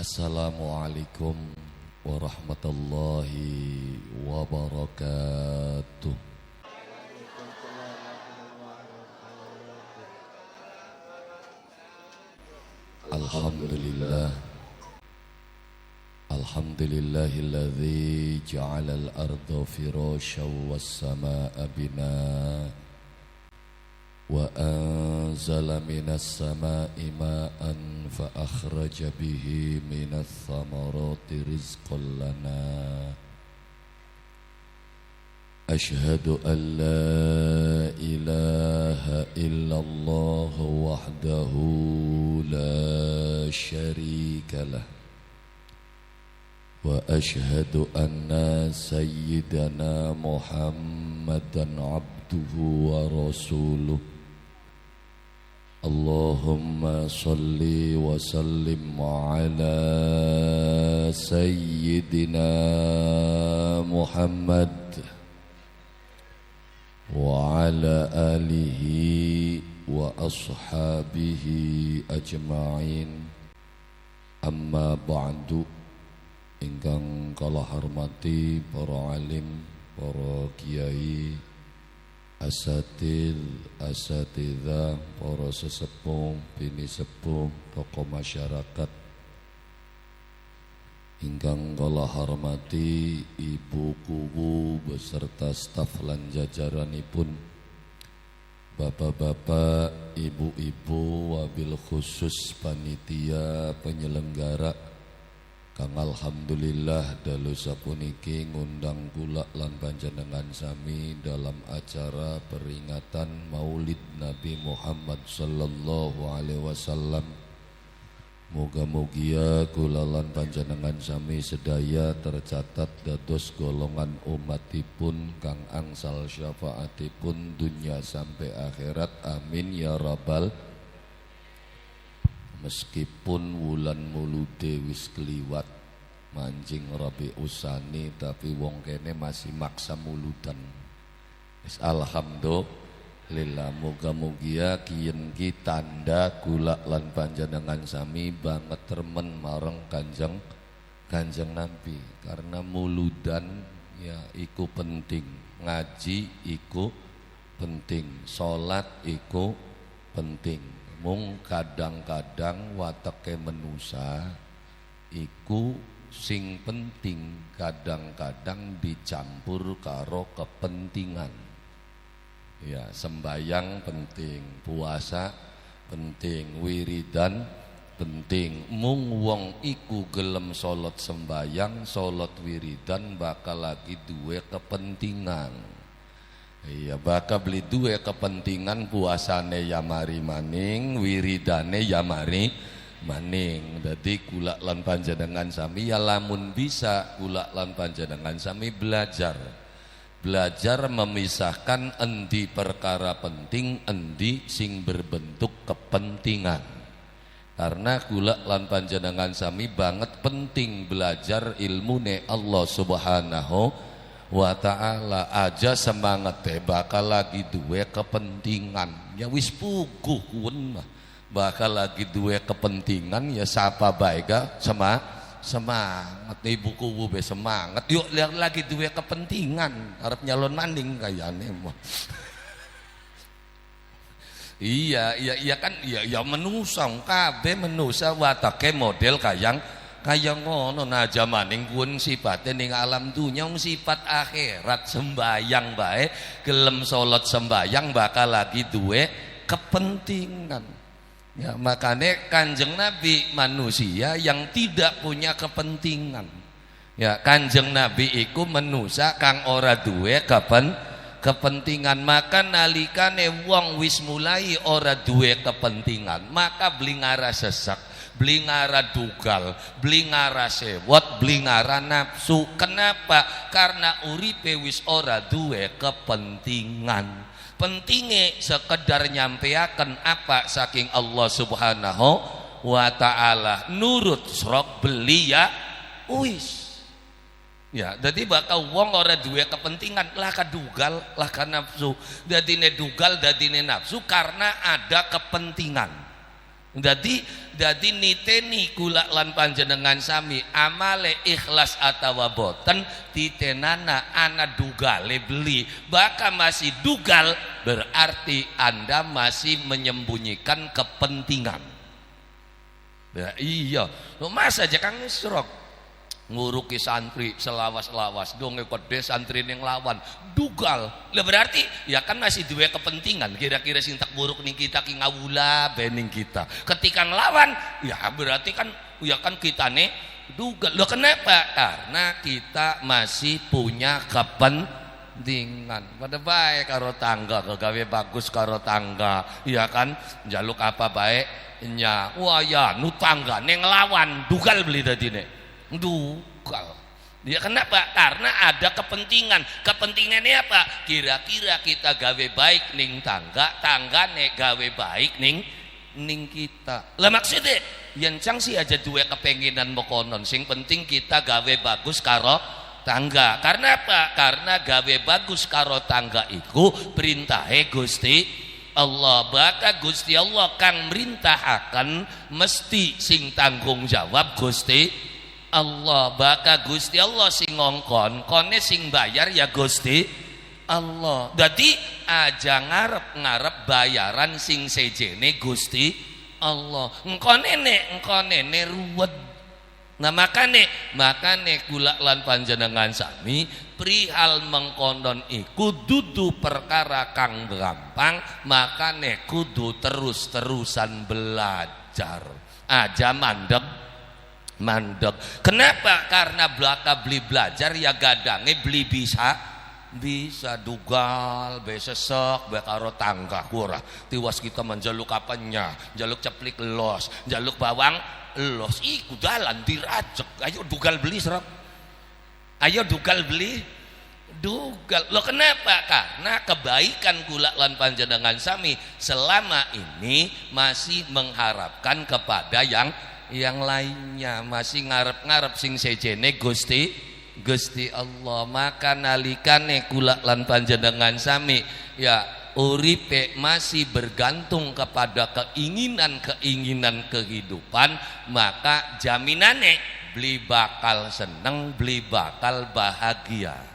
Assalamualaikum warahmatullahi wabarakatuh. Alhamdulillah. Alhamdulillahilladzi ja'alal arda firasyan was samaa'a binaa wa anzala minas samaa'i ma'an fa akhraja bihi minas thamarati rizqan lana. Ashhadu an la ilaha illallah wahdahu la syarika lah wa ashhadu anna sayyidana Muhammadan abduhu wa rasuluh. Allahumma salli wa sallim ala sayyidina Muhammad wa ala alihi wa ashabihi ajma'in. Amma ba'du. Ingkang kala hormati para alim, para kiai, asatidzah, para sesepuh, bini sepuh, tokoh masyarakat. Ingkang kala hormati ibu kuwu beserta staf lan jajaranipun, bapak-bapak, ibu-ibu, wabil khusus panitia penyelenggara kang alhamdulillah dalu sapuniki ngundang kula lan panjenengan sami dalam acara peringatan Maulid Nabi Muhammad sallallahu alaihi wasallam. Muga-mugia kula lan panjenengan sami sedaya tercatat dados golongan umatipun kang angsal syafaatipun dunya sampai akhirat. Amin ya rabbal. Meskipun wulan mulude wis kliwat manjing Rabi Usani, tapi wong kene masih maksa muludan. Wis alhamdulillah. Muga-mugia kiyen ki tanda kula lan panjenengan sami banget remen marang Kanjeng Nabi. Karena muludan ya iku penting, ngaji iku penting, salat iku penting. Mung kadang-kadang wateke menusa iku sing penting kadang-kadang dicampur karo kepentingan. Ya, sembayang penting, puasa penting, wiridan penting. Mung wong iku gelem salat sembayang, salat wiridan bakal lagi duwe kepentingan. Iya, bakal beli duwe kepentingan, puasane ya mari maning, wiridane ya mari maning. Dadi kula lan panjenengan sami ya lamun bisa kula lan panjenengan sami belajar memisahkan endi perkara penting, endi sing berbentuk kepentingan. Karena kula lan panjenengan sami banget penting belajar ilmune Allah Subhanahu wa ta'ala. Aja semangat bakal lagi duwe kepentingan, ya wis puguh kuwen mah bakal lagi duwe kepentingan, ya sapa bae ga semangat ibu kuwu be semangat, yuk lihat lagi duwe kepentingan arep nyalon maning kayane mah. Iya kan, ya menusa kabeh menusa watake model kaya ngono. Nah jamaning kun sifate ning alam dunya sifat akhirat. Sembayang bae gelem salat sembayang bakal lagi duwe kepentingan. Ya makane Kanjeng Nabi manusia yang tidak punya kepentingan. Ya Kanjeng Nabi iku manusia kang ora duwe kepentingan. Maka nalikane wong wis mulai ora duwe kepentingan, maka blingara sesak, blingara dugal, blingara sewot, blingara nafsu. Kenapa? Karena uripe wis ora duwe kepentingan. Pentingnya sekedar nyampeaken apa saking Allah Subhanahu wa ta'ala, nurut srok beli ya wis. Ya, jadi bakal wong ora duwe kepentingan lah kadugal lah ka nafsu. Dadine dugal, dadine nafsu karena ada kepentingan. Dadi niteni kula lan panjenengan sami amale ikhlas atawa boten titenana ana dugale beli, baka masih dugal berarti Anda masih menyembunyikan kepentingan. Ya iya, masa aja Kang Isrok nguruki santri selawas-lawas dong kode santri yang lawan dugal lah berarti ya kan masih dua kepentingan kira-kira sing tak buruk nih kita ki ngawula bening kita ketika ngelawan ya berarti kan ya kan kita nih dugal lo kenapa karena kita masih punya kepentingan pada baik karo tangga kegawe bagus karo tangga ya kan jaluk apa baik nya wah ya nu tangga neng ngelawan dugal beli tadi nih dugal. Ya kenapa? Karena ada kepentingan. Kepentingannya apa? Kira-kira kita gawe baik ning tanggane gawe baik ning kita. Lah maksudnya yen cang sih aja dua kepenginan mokonon. Sing penting kita gawe bagus karo tangga. Karena apa? Karena gawe bagus karo tangga iku perintahe Gusti Allah. Baka Gusti Allah kang merintahaken mesti sing tanggung jawab Gusti Allah. Baka Gusti Allah sing ngongkon kone sing bayar ya Gusti Allah. Dadi aja ngarep bayaran sing sejene Gusti Allah. Engkone ruwet. Nah makane kula lan panjenengan sami prihal mengkonon iku dudu perkara kang gampang, makane kudu terus-terusan belajar. Aja mandek. Kenapa? Karena belaka beli belajar ya gadange beli bisa dugal besesek bekaro tangga kurang tiwas kita menjaluk apanya jaluk ceplik los jaluk bawang los iku dalan diracek ayo dugal beli serap ayo dugal beli dugal lo kenapa? Karena kebaikan kula lan panjenengan sami selama ini masih mengharapkan kepada yang lainnya, masih ngarep-ngarep sing sejene Gusti Allah. Maka nalikane kula lan panjenengan sami ya uripe masih bergantung kepada keinginan kehidupan, maka jaminane beli bakal seneng, beli bakal bahagia.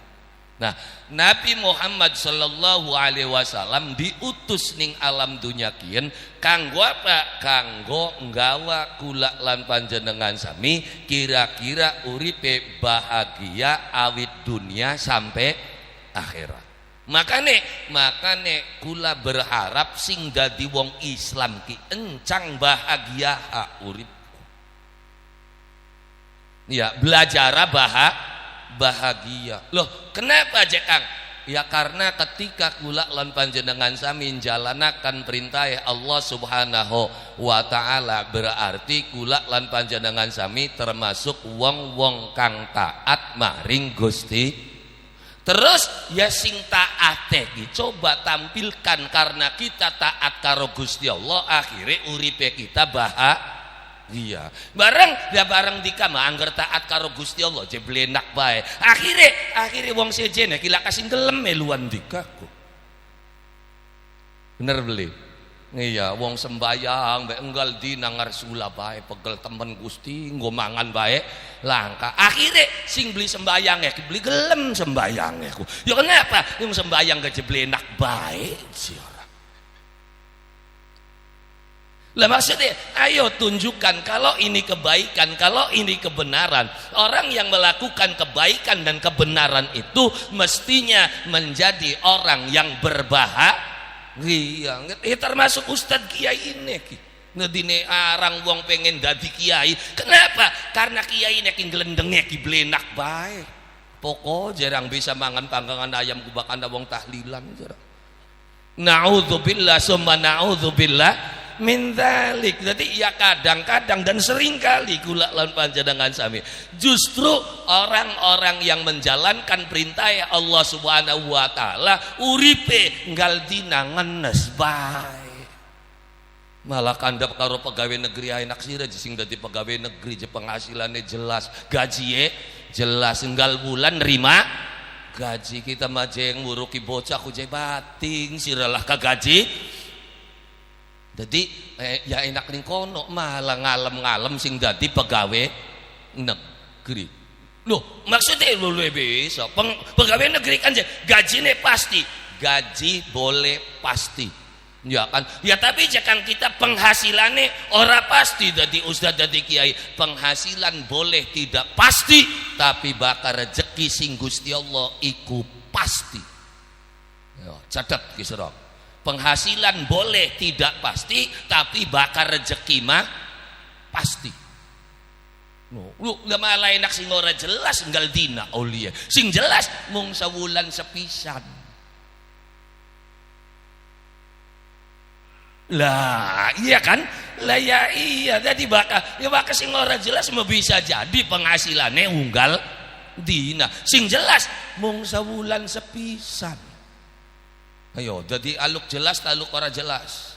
Nah, Nabi Muhammad sallallahu alaihi wasallam diutus ning alam dunya kien kanggo apa? Kanggo nggawa kula lan panjenengan sami kira-kira uripe bahagia awit dunia sampai akhirat. Makane kula berharap sing dadi wong Islam ki encang bahagia urip. Ya, belajar bahagia. Loh, kenapa aja Kang? Ya karena ketika kula lan panjenengan sami jalanakan perintah Allah Subhanahu wa taala berarti kula lan panjenengan sami termasuk wong-wong kang taat maring Gusti. Terus ya sing taat coba tampilkan karena kita taat karo Gusti Allah akhirnya uripe kita iya bareng dikama angger taat karo Gusti Allah jeblenak bae akhire wong sejene kila kasing gelem meluan dikaku bener beli iya wong sembayang bae enggal dina ngarsula bae pegel temen Gusti nggo mangan bae langka akhire sing beli sembayang beli gelem sembayang ya kenapa yang sembayang ke jeblenak bae sih. Lah maksudnya ayo tunjukkan kalau ini kebaikan, kalau ini kebenaran. Orang yang melakukan kebaikan dan kebenaran itu mestinya menjadi orang yang berbahagia. Termasuk Ustadz Kiai ini ngedine arang wong pengen dadi kiai. Kenapa? Karena kiai ini ngelendenge ki blenak bae. Pokok jarang bisa mangan panggangan ayam kubakan wong tahlilan jarang. Na'udzubillah summa na'udzubillah min dzalik. Jadi ya kadang-kadang dan seringkali kula lan panjenengan sami justru orang-orang yang menjalankan perintah Allah Subhanahu wa taala uripe nggal dina ngenes bae. Malah kandhap karo pegawai negeri enak sira sing dadi pegawai negeri je penghasilannya jelas, gajiye jelas enggal bulan nerima gaji. Kita mah jeng nguruki bocah ku bating siralah ka gaji Jadi ya enak ning kono malah ngalem-ngalem sing dadi pegawai negeri. Loh, maksudnya lu bisa pegawai negeri kan gajinya pasti, gaji boleh pasti. Ya kan? Ya tapi jangan kita penghasilannya ora pasti dadi ustaz dadi kiai. Penghasilan boleh tidak pasti, tapi bakal rezeki sing Gusti Allah iku pasti. Ya, catat ki Sira. Penghasilan boleh tidak pasti, tapi bakal rezeki mah pasti. Lu malah enak sing ora jelas enggal dina aulia. Sing jelas mung sawulan sepisan. Lah, iya kan? Lah ya iya, jadi bakal sing ora jelas mau bisa jadi penghasilannya unggal dina. Sing jelas mung sawulan sepisan. Ayo, jadi aluk jelas, taluk ora jelas.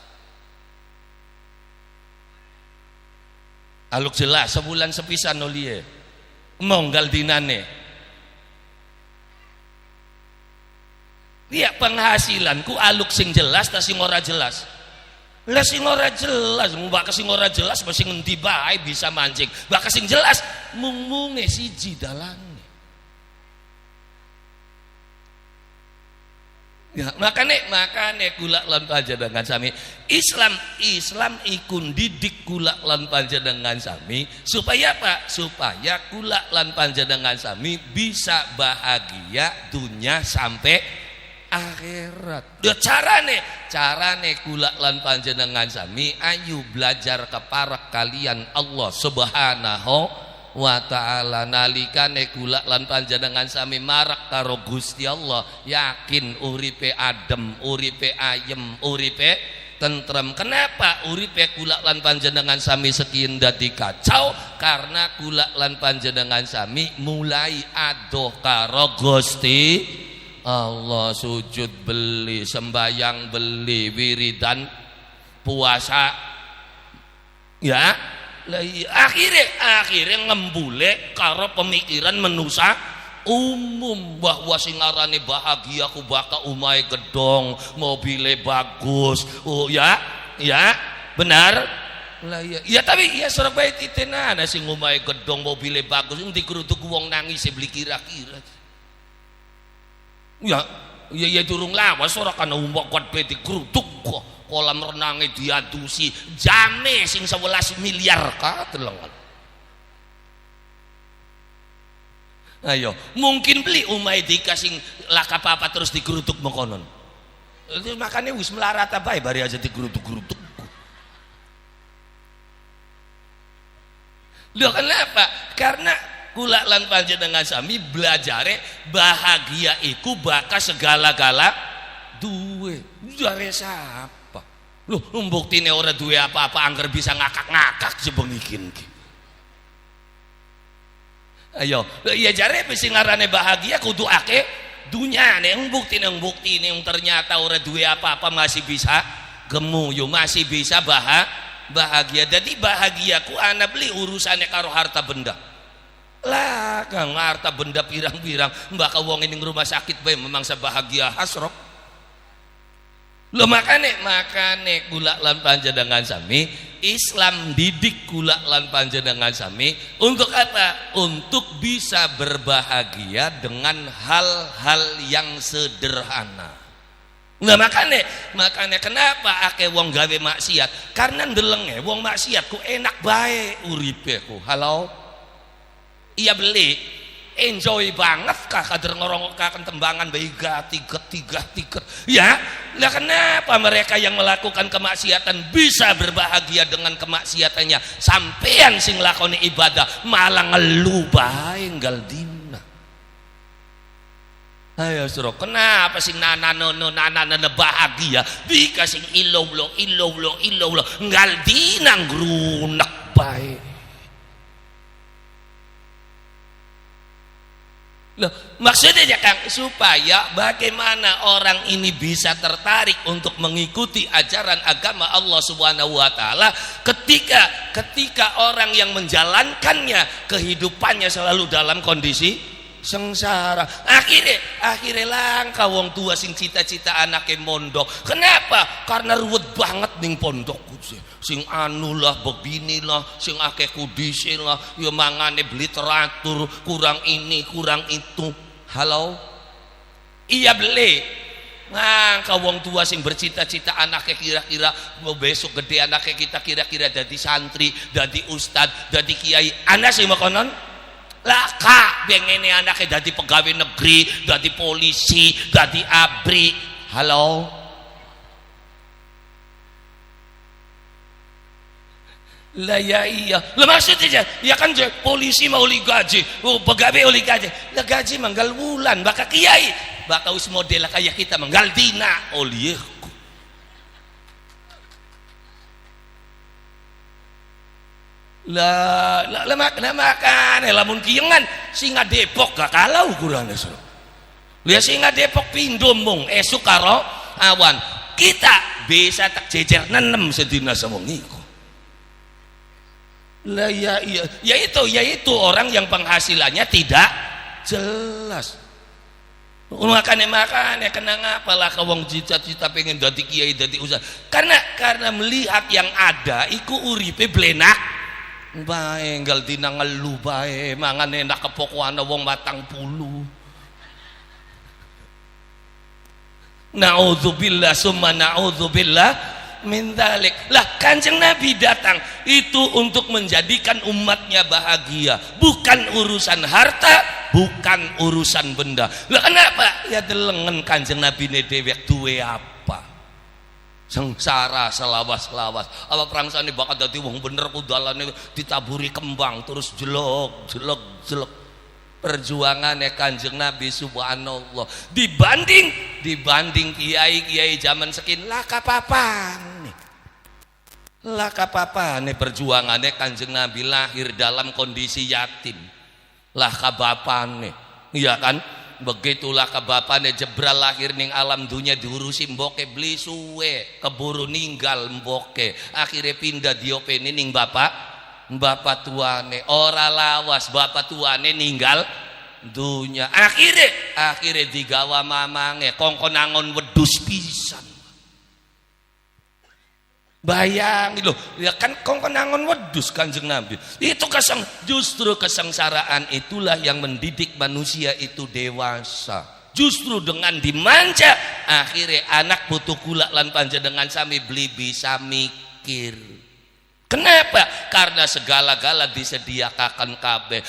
Aluk jelas, sebulan sepisan nolie. Monggal dinane. Iya penghasilanku aluk sing jelas, ta sing ora jelas. Lah sing ora jelas, mbak sing ora jelas masih ngendi bae bisa mancing. Mbak sing jelas mung-munge siji dalan. Ya, makane kula lan panjenengan sami Islam ikun didik kula lan panjenengan sami supaya apa? Supaya kula lan panjenengan sami bisa bahagia dunia sampai akhirat. Ya carane kula lan panjenengan sami ayo belajar keparak kalian Allah Subhanahu wa ta'ala nalikane kula lan panjenengan sami marak karo Gusti Allah yakin uripe adem, uripe ayem, uripe tentrem. Kenapa uripe kula lan panjenengan sami sekian dadi kacau? Karena kula lan panjenengan sami mulai adoh karo Gusti Allah, sujud beli, sembayang beli, wiridan puasa ya. Akhirnya ngembule karo pemikiran manusia umum bahwa sing ngarane bahagia ku bakal umai gedong, mobile bagus. Oh ya benar. Lah ya tapi ya Surabaya titenan sing umai gedong, mobile bagus endi kerutuk wong nangis beli kira-kira. Ya durung lawas ora kana umpok kuat beti kerutuk kok. Kolam renangnya diadusi jame sing 11 miliar katelengan. Ayo mungkin beli umai dikasih laka apa terus dikerutuk mengkonon. Makanya wis melarat bae bari aja dikerutuk-kerutuk. Loh kenapa? Karena kula lan panjenengan sami belajare bahagia iku bakal segala-gala duwe. Jare siapa? Loh, mbuktine ora duwe apa-apa angger bisa ngakak-ngakak jebengikin ki. Ayo, ya jare sing ngarane bahagia kudu akeh dunyane, mbuktine yang ternyata ora duwe apa-apa masih bisa gemu yo masih bisa bahagia. Jadi bahagiaku ana beli urusannya karo harta benda. Lah, kang harta benda pirang-pirang mbak wong ning rumah sakit bae memang sebahagia hasrok. Loh makane kula lan panjenengan sami Islam didik kula lan panjenengan sami untuk apa? Untuk bisa berbahagia dengan hal-hal yang sederhana. Nah makane kenapa akeh wong gawe maksiat? Karena ndelenge wong maksiat ku enak bae uripe ku. Halo. Iya beli enjoy banget kah kader ngorongkakan tembangan beiga tiga ya lah kenapa mereka yang melakukan kemaksiatan bisa berbahagia dengan kemaksiatannya sampean sing lakoni ibadah malah ngeluh bae nggal dina. Ayo suruh kenapa sing nana bahagia dikasih ilow nggal dina ngrunek bae. Loh, maksudnya ya Kang supaya bagaimana orang ini bisa tertarik untuk mengikuti ajaran agama Allah Subhanahu wa taala ketika orang yang menjalankannya kehidupannya selalu dalam kondisi sengsara. Akhirnya langka wong tua sing cita-cita anake mondok. Kenapa? Karena ruwet banget ning pondok. Sing anu lah beginilah, sing akeh kudise lah, ya mangane beli teratur, kurang ini, kurang itu. Halo? Iya beli. Ngangka wong tua sing bercita-cita anaknya kira-kira besok gede anaknya kita kira-kira jadi santri, jadi ustad, jadi kiai. Anak sih makonon lah kak pengen anaknya jadi pegawai negeri, jadi polisi, jadi abri. Halo? Lah ya iya. Lah maksudnya ya kan polisi mau li gaji, pegawai oli gaji. Lah gaji manggal bulan, bakal kiai, bakal us model kayak kita manggal dina oli. Lah makan lamun kiyengan singa Depok gak kalau ukurane so. Lihat singa Depok pindho mung esuk karo awan. Kita bisa tak jejer 6 sedina sewengi. Lah ya iya, yaitu orang yang penghasilannya tidak jelas. Makanya kenang apalah ke wong cita-cita pengen dadi kiai dadi usaha. Karena melihat yang ada iku uripe blenak bae enggal dina ngelu bae mangan enak kepokokan wong matang pulu. Naudzubillah summa naudzubillah min dzalik. Lah Kanjeng Nabi datang itu untuk menjadikan umatnya bahagia, bukan urusan harta, bukan urusan benda. Lah kenapa? Ya delengen Kanjeng Nabi ne dhewek duwe apa? Sengsara selawas-lawas. Apa prangsane bakal dadi wong bener ku dalane ditaburi kembang terus jelek. Perjuangannya Kanjeng Nabi subhanallah dibanding kiai zaman sekin lah kapapan perjuangannya Kanjeng Nabi lahir dalam kondisi yatim lah kabapane, iya kan? Begitulah kabapane jebral lahir ning alam dunia diurusi mboke beli suwe keburu ninggal mboke akhirnya pindah diopeni ning bapak tuane ora lawas bapak tuane ninggal dunya akhirnya digawa mamange kongkon angon wedus pisan. Bayang loh ya kan kongkon angon wedus Kanjeng Nabi itu justru kesengsaraan itulah yang mendidik manusia itu dewasa. Justru dengan dimanja akhirnya anak putu kulak lan panjenengan sami beli bisa mikir. Kenapa? Karena segala-gala disediakan kabeh.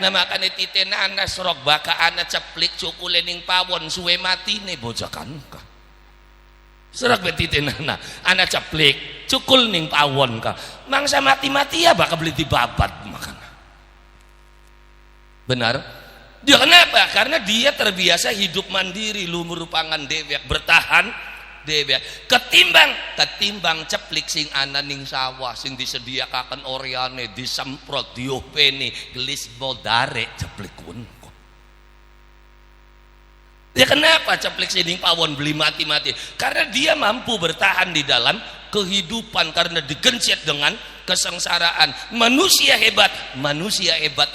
Makanya titen anak serok baka anak ceplik cukule ning pawon suwe matine bojakan ka. Serok betiten anak ceplik cukul ning pawon ka. Mangsa mati-mati ya bakal beli dibabat makan. Benar? Dia kenapa? Karena dia terbiasa hidup mandiri, lumur pangan dewek, bertahan dewek. Ketimbang ceplik sing ana ning sawah sing disediakaken oreane disemprot diopeni gelis bodare ceplik kun. Ya kenapa ceplik sing pawon beli mati-mati? Karena dia mampu bertahan di dalam kehidupan karena digencet dengan kesengsaraan. Manusia hebat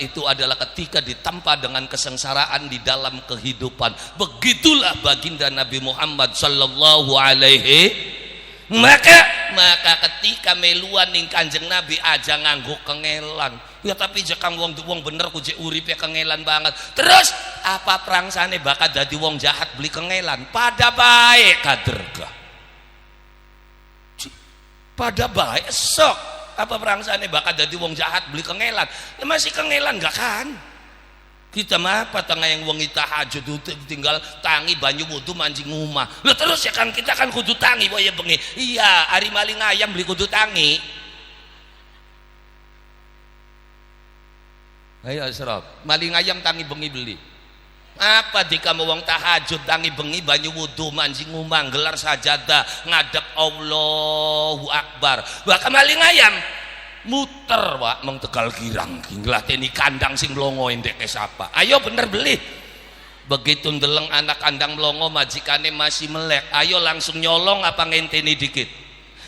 itu adalah ketika ditampa dengan kesengsaraan di dalam kehidupan. Begitulah baginda Nabi Muhammad sallallahu alaihi. Maka ketika meluan ning Kanjeng Nabi aja nganggo kengelan. Ya tapi jakang wong bener ku jek uripe kengelan banget. Terus apa prangsane bakal dadi wong jahat beli kengelan? Pada baik kaderga. Pada baik sok apa prangsane bakal dadi wong jahat beli kengelan? Ya masih kengelan gak kan? Kita mah apa tengah yang wong tahajud tinggal tangi banyu wudu mancing rumah. Lah terus ya kan kita kan kudu tangi boya bengi. Iya, ari maling ayam beli kudu tangi. Ayo serap, maling ayam tangi bengi beli. Apa jika mau wong tahajud tangi bengi banyu wudu mancing rumah gelar sajadah ngadep Allahu Akbar. Bahkan maling ayam muter wak meng Tegal Girang nglateni kandang sing mlongo endek sapa. Ayo bener beli. Begitu ndeleng anak kandang mlongo majikane masih melek, ayo langsung nyolong apa ngenteni dikit.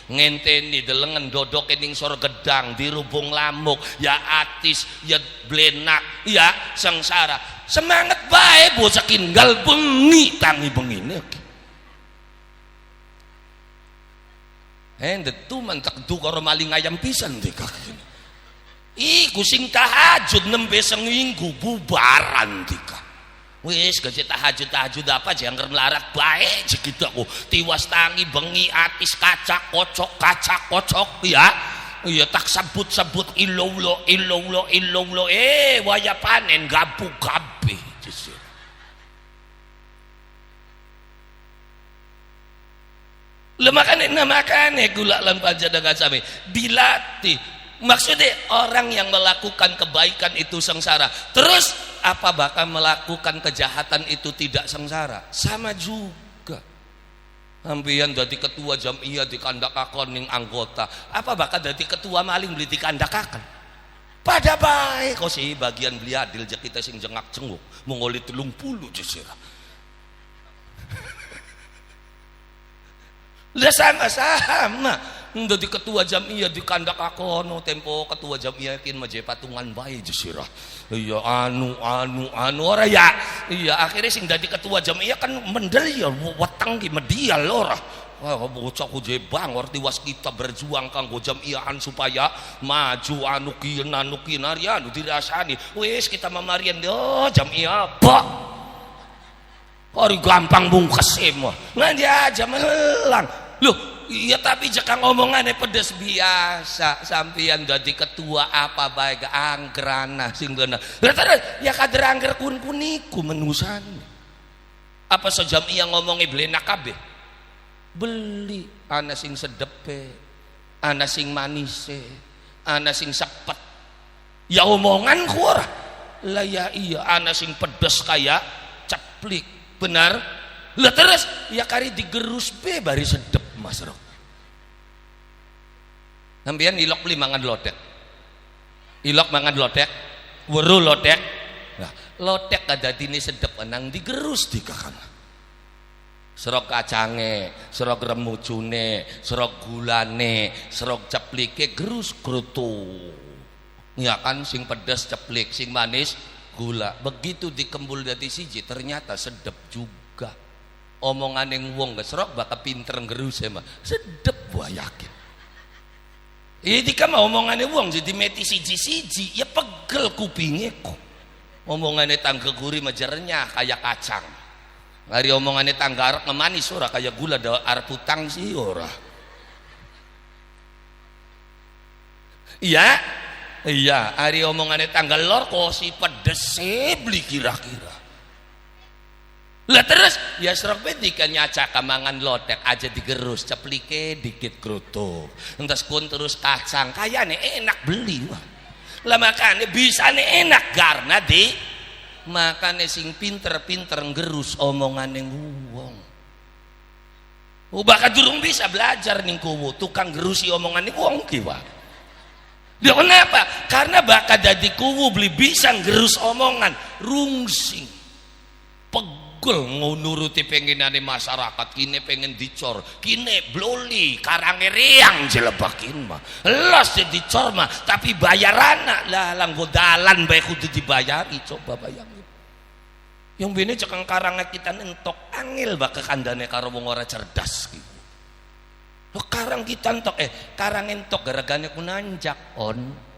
ngenteni delengen dodoke ning sor gedang dirubung lamuk ya atis ya blenak ya sengsara semangat bae bocah kinggal bengi tangi bengine ndetu mentek du karo maling ayam pisan dikak iku sing tahajud nembe seminggu bubaran dikak wis gaje tahajud apa jangan melarat baik segitu aku tiwas tangi bengi atis kaca kocok ya iya tak sebut illallah waya panen gabu kabeh makane gula lan panjenengan sami dilatih. Maksudnya orang yang melakukan kebaikan itu sengsara. Terus apa bakal melakukan kejahatan itu tidak sengsara? Sama juga. Ambian dadi ketua jamiah dikandakaken ning anggota. Apa bakal dadi ketua maling beli dikandakaken? Pada baik kok sih bagian beli adil je kita sing jengak jenguk mengoli 30 jisira. Lah sama. Dadi ketua jamiah di kandak akono tempo ketua jamiah kin maje patungan bae jusirah iya anu ora ya iya akhirnya sing dadi ketua jamiah kan mendel ya weteng ki medial ora wah bocah ku je bangor tiwas kita berjuang kanggo jamiahan supaya maju anu kieu anu dirasani wis kita mamarian yo jamiah bok ori gampang bungkes mah ngan aja melang loh. Iya tapi jika ngomongannya pedes biasa sampeyan dadi ketua apa baik anggerana sing bener ya kader angger kun-kuniku menusan apa sejamiah ngomongnya blenak kabeh beli ana sing sedepe ana sing manise ana sing sepet ya omongan ora lah ya iya ana sing pedes kayak ceplik benar lah terus ya kari digerus be bari sedep Mas Rok. Sampeyan ilok beli mangan lodek. Ilok mangan lodek, weru lodek. Nah, lodek kadadine sedep nang digerus dikakan. Serok kacange, serok remucune, serok gulane, serok ceplike gerus krutu. Ya kan sing pedas ceplik, sing manis gula. Begitu dikembul dadi siji ternyata sedep juga. Omongan yang wong gesrok bakal pinter ngerus ya mah sedep gua yakin ini kan omongannya wong jadi meti siji-siji ya pegel kupingnya kok omongannya tangga gurih majarnya kayak kacang ngari omongannya tangga arak ngemanis ora kayak gula da arep utang sih ora iya hari omongannya tangga lor kok si pedes beli kira-kira lah terus ya serok kan nyaca kamangan lodek aja digerus ceplike dikit kerutuk entas kun terus kacang kayaknya enak beli wah lah makanya bisa nih enak karena di makanya sing pinter-pinter ngerus omongan yang wong bakal durung bisa belajar ning kuwu tukang gerusi omongan ning wong kiwa dia kenapa? Karena bakal jadi kuwu beli bisa ngerus omongan rungsing pegel nuruti pengenane masyarakat kini pengen dicor kini bloli karange riang jelebakin mah los jadi dicor mah tapi bayaran lah langgo dalan bae kudu dibayari coba bayangin yang bene cekang karangnya kita nentok angel bak kandane karo wong ora cerdas gitu lo karang kita entok karang entok gara-gara ku nanjak on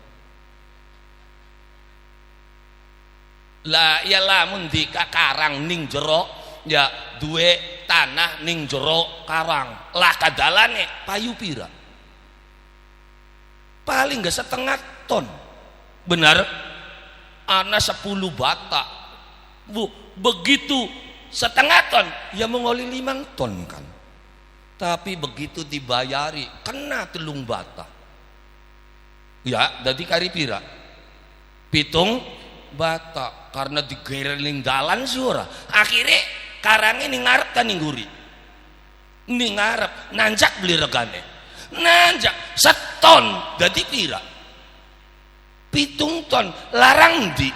lah ya lamun di karang ning jero ya duwe tanah ning jero karang lah kadalane payu pira paling gak setengah ton benar ana 10 bata bu begitu setengah ton ya mengoli 5 ton kan tapi begitu dibayari kena 3 bata ya dadi kari pira 7 bata karena digereling dalan sura akhirnya karangnya ning ngarep kan ning guri ning ngarep nanjak beli regane nanjak seton dadi pira 7 ton larang di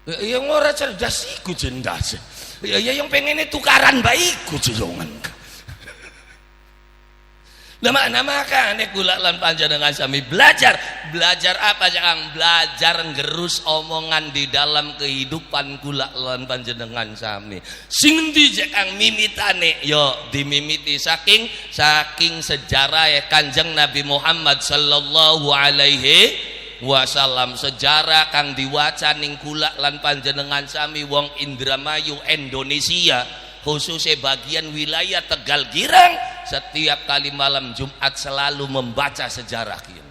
Yang ora cerdas iku cendas. Ya yang pengennya tukaran baikku jelongan. Nama maka nek kula lan panjenengan sami belajar apa Kang? Belajar ngerus omongan di dalam kehidupan kula lan panjenengan sami. Sing endi jek Kang mimitane? Yo dimimiti saking sejarah ya Kanjeng Nabi Muhammad sallallahu alaihi wasallam. Sejarah kang diwaca ning kula lan panjenengan sami wong Indramayu Indonesia, khususnya bagian wilayah Tegal Girang, setiap kali malam Jumat selalu membaca sejarah kieu.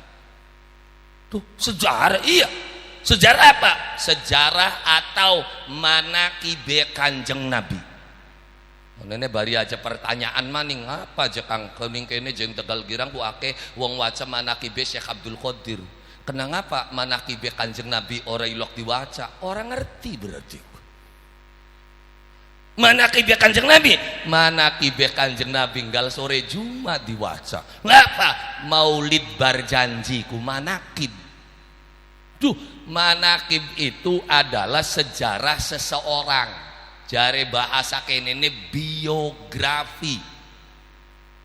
Tuh, sejarah iya. Sejarah apa? Sejarah atau manakibe Kanjeng Nabi. Nene bari aja pertanyaan maning apa aja Kang kening kene jeung Tegal Girang ku akeh wong waca manakibe Syekh Abdul Qadir. Kenapa manakibe Kanjeng Nabi ora ilok diwaca? Orang ngerti berarti. Manakibnya Kanjeng Nabi, manakibnya Kanjeng Nabi tinggal sore Jumat diwaca. Ngapa? Maulid berjanji ku manakib. Duh, manakib itu adalah sejarah seseorang. Jare bahasa kene biografi.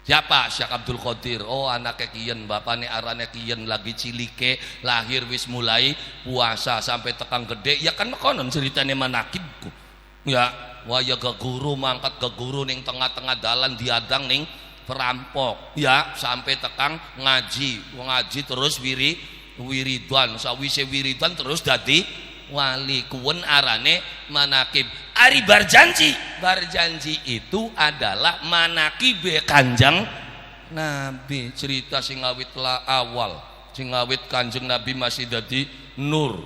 Siapa? Syekh Abdul Qadir. Oh, anaknya kiyen, bapaknya arane kiyen, lagi cilike, lahir wis mulai puasa sampai tekang gede. Ya kan konon ceritanya manakibku. Ya, waya ke guru mangkat ke guru ning tengah-tengah dalan diadang ning perampok. Ya, sampai tekang ngaji terus wiridan, sawise wiridan terus dadi wali. Kuwen arane manakib. Ari berjanji itu adalah manakibe Kanjeng Nabi. Cerita sing awit awal, sing awit Kanjeng Nabi masih dadi Nur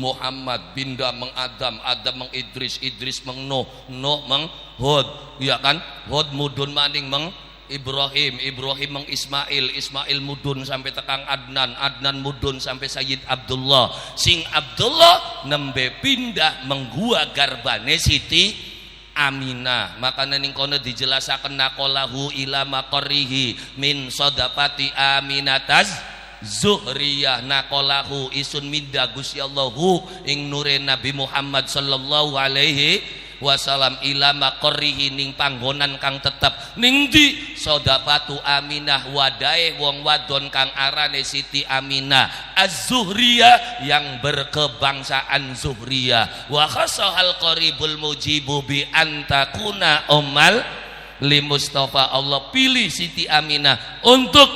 Muhammad, pindah meng Adam meng Idris meng Nuh meng Hud, ya kan? Hud mudun maning meng Ibrahim meng Ismail mudun sampai tekang Adnan mudun sampai Sayyid Abdullah. Sing Abdullah nembe pindah menggua garbane Siti Aminah. Makanya ning kono dijelasaken naqalahu ila maqarrihi min sadaqati Aminataz Zuhriyah naqalahu isun minda Gusti Allahu ing nure Nabi Muhammad sallallahu alaihi wasallam ila maqarrihi ning panggonan kang tetep ning ndi Sodapatu Aminah wadae wong wadon kang arane Siti Aminah Az-Zuhriyah yang berkebangsaan Zuhriyah wa khasahal qaribul mujibu bi antakuna ummal li Mustafa. Allah pilih Siti Aminah untuk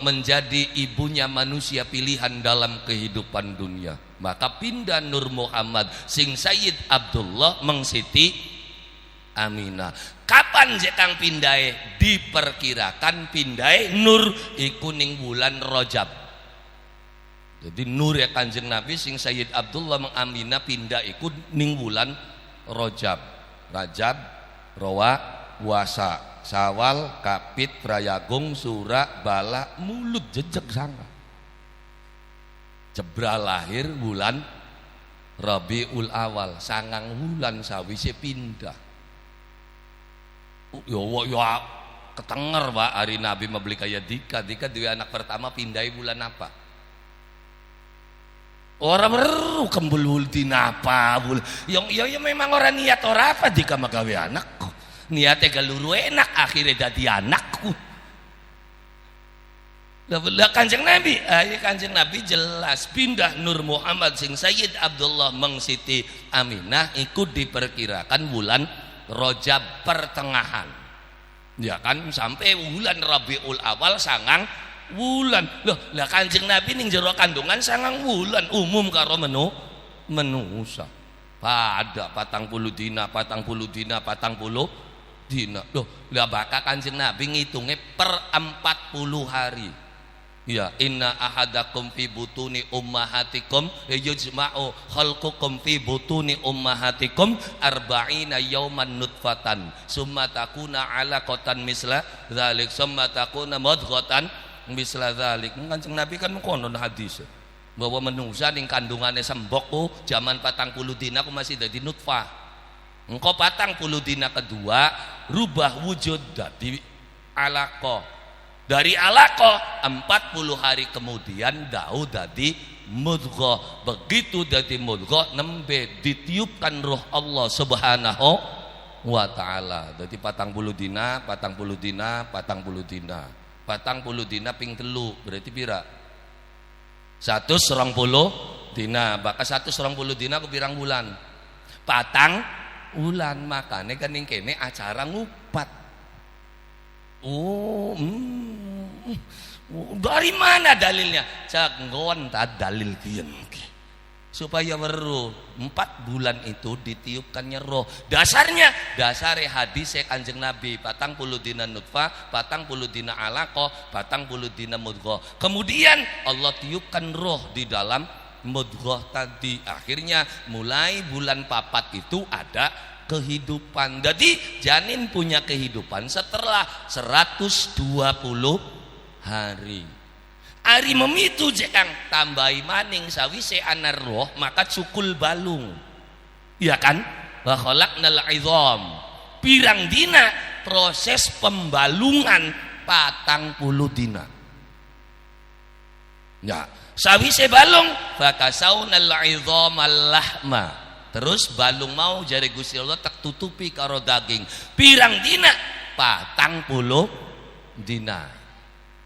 menjadi ibunya manusia pilihan dalam kehidupan dunia. Maka pindah Nur Muhammad sing Sayyid Abdullah meng Siti Aminah. Kapan jek kang pindahe? Diperkirakan pindahe Nur iku ning bulan Rajab. Jadi Nur ya Kanjeng Nabi sing Sayyid Abdullah meng Aminah pindah iku ning bulan Rajab. Rawa, Puasa, Sawal, Kapit, Prayagung, Sura, Bala, Mulut, jejeg sanga. Jebra lahir bulan Rabiul Awal, sangang bulan sawise pindah. Yo ketenger Pak hari Nabi membeli kaya Dika dua anak pertama pindai bulan apa? Orang meru kembul dina apa bulan. Yang memang orang niat orang apa Dika magawe anakku. Niatnya galuru enak akhirnya jadi anakku. Lah Kanjeng Nabi, Kanjeng Nabi jelas pindah Nur Muhammad sing Sayyid Abdullah meng Siti Aminah ikut diperkirakan bulan Rajab pertengahan. Ya kan sampai bulan Rabiul Awal sangang bulan. Loh, lah Kanjeng Nabi ning jero kandungan sangang bulan umum karo menusa. Pada 40 dina. Loh, lah bakal Kanjeng Nabi ngitungnya per 40 hari. Ya, inna ahadakum fi butuni ummahatikum yujma'u khalqukum fi butuni ummahatikum arba'ina yawman nutfatan summa takuna 'alaqatan misla dzalik summa takuna mudghatan misla dzalik. Kanjeng Nabi kan konon hadis bahwa manusia ning kandungane sembok ku zaman 40 dina ku masih dadi nutfah. Engko 40 dina kedua rubah wujud dadi alaqah. Dari alaqah 40 hari kemudian Daud dadi mudghah. Begitu dadi mudghah nembe ditiupkan roh Allah Subhanahu wa taala. Dadi 40 dina, 40 dina, 40 dina. 40 dina ping 3 berarti pira? 120 dina. Bakal 120 dina ku pirang bulan? 4 bulan. Makane kan ning kene acara ngupat. Dari mana dalilnya? Cak nggon ta dalil kieu supaya weruh 4 bulan itu ditiupkannya roh. Dasarnya hadis Kanjeng Nabi 40 dina nutfah, 40 dina alaqah, 40 dina mudghah. Kemudian Allah tiupkan roh di dalam mudghah tadi. Akhirnya mulai bulan 4 itu ada kehidupan. Jadi janin punya kehidupan setelah 120 hari. Ari memitu jekang tambahi maning sawise anar roh maka cukul balung. Iya kan? Wa khalaqnal izam. Pirang dina proses pembalungan 40 dina. Ya, sawise balung fakasaunal izamal lahma. Terus balung mau jari Gusti Allah tak tutupi karo daging. Pirang dina 40 dina.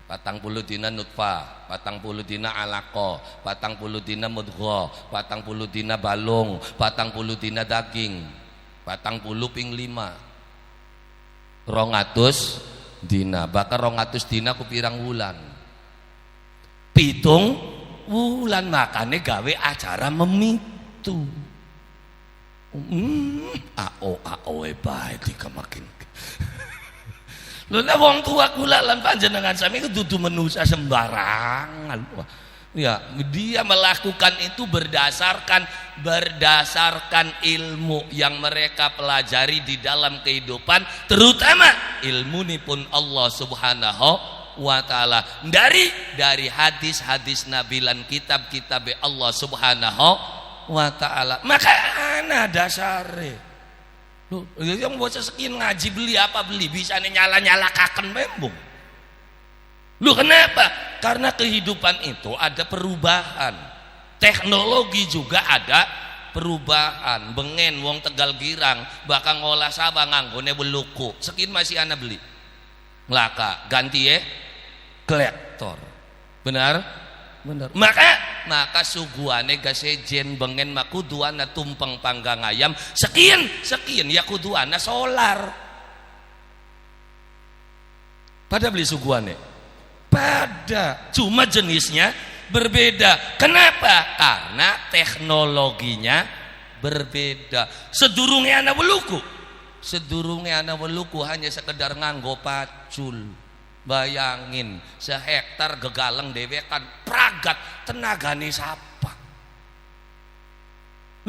40 dina nutfah, 40 dina alaqah, 40 dina mudghah, 40 dina balung, 40 dina daging, 40 ping 5 200 dina. Bakal 200 dina ku pirang wulan? 7 wulan. Makane gawe acara memitu. Ao bae dikamakin. Lho nek wong tua kula lan panjenengan sami itu dudu manusia sembarangan. Ya, dia melakukan itu berdasarkan ilmu yang mereka pelajari di dalam kehidupan, terutama ilmu pun Allah Subhanahu wa taala. Dari hadis-hadis Nabi lan kitab-kitab Allah Subhanahu wa taala. Maka ana dasare. Loh, yang bocah sekian ngaji beli bisa nyala-nyalakaken membung. Loh kenapa? Karena kehidupan itu ada perubahan. Teknologi juga ada perubahan. Bengen wong Tegal Girang bakal ngolah sawah nganggone beluku. Sekian masih ana beli. Nglaka ganti kolektor. Benar? Bener. Maka suguhane gasejen bengen makuduana tumpeng panggang ayam sekian ya kuduana solar. Pada beli suguhane? Pada, cuma jenisnya berbeda. Kenapa? Karena teknologinya berbeda. Sedurunge ana weluku hanya sekedar nganggo pacul. Bayangin sehektar gegaleng dhewe kan pragat tenagane sapa.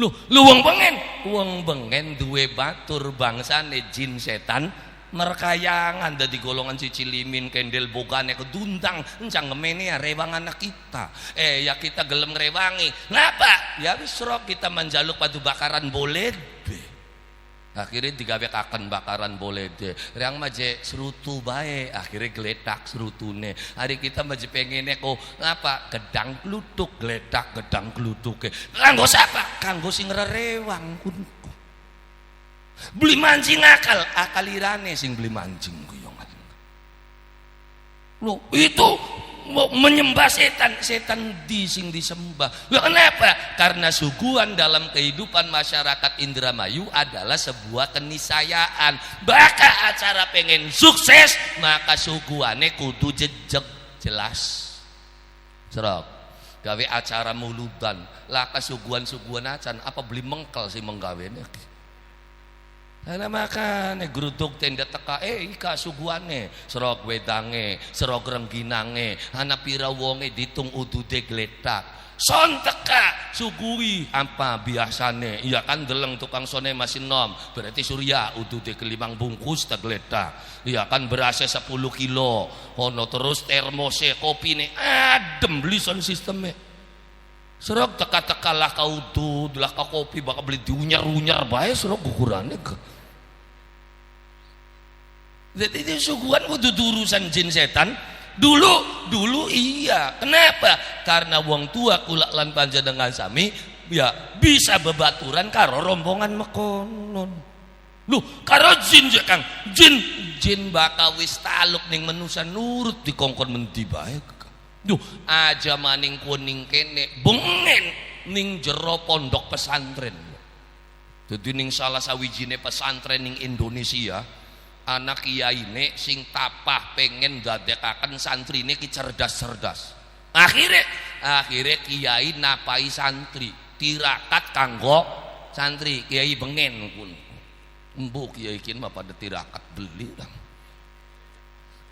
Lu wong bengen duwe batur bangsane jin setan merkayangan dadi golongan cicilimin kendel bogane keduntang encang ngemene rewang anak kita. Ya kita gelem ngrewangi. Napa? Ya wis kita menjaluk padu bakaran boleh be. Akhirnya digawe kaken bakaran boleh deh. Yang maje serutu bae, akhirnya geletak serutune. Hari kita maje pengene kok apa? Gedang kluthuk, geletak gedang kluthuk. Kanggo siapa? Kanggo sing rerewang. Beli mancing akalirane sing beli mancing kuyongan. Loh, itu menyembah setan di sing disembah. Loh, kenapa? Karena suguhan dalam kehidupan masyarakat Indramayu adalah sebuah keniscayaan. Baka acara pengen sukses maka suguhane kudu jejeg jelas. Serok gawe acara muludan lah kasuguhan acan apa beli mengkel sih menggawene. Karena makane gruduk tenda teka ika suguhane serok wedange serok rengginange ana pira wonge ditung udude gletak son teka sugui apa biasane iya kan deleng tukang sone masih nom berarti surya udude kelimang bungkus ta gletak iya kan berase 10 kilo ono terus termose kopine adem beli son sistemnya serok teka-teka lah kau udud lah kau kopi bakal beli diunyar-unyar bae serok gukurane ke. Jadi itu suguhan kudu urusan jin setan Dulu iya. Kenapa? Karena wong tua kula lan panjenengan sami ya bisa bebaturan karo rombongan mekonon. Loh, karo jin ya Kang. Jin bakal wis taluk ning manusia nurut dikongkon mendi bae. Duh, aja maning kuning kene bengen ning jero pondok pesantren. Dadi ning salah sawijine pesantren ning Indonesia, anak kiyaine sing tapah pengen ndadekaken santrine ki cerdas-cerdas. Akhire kiai napai santri, tirakat kanggo santri, kiai bengen kun. Embu kiai kin mah pada tirakat beli lah.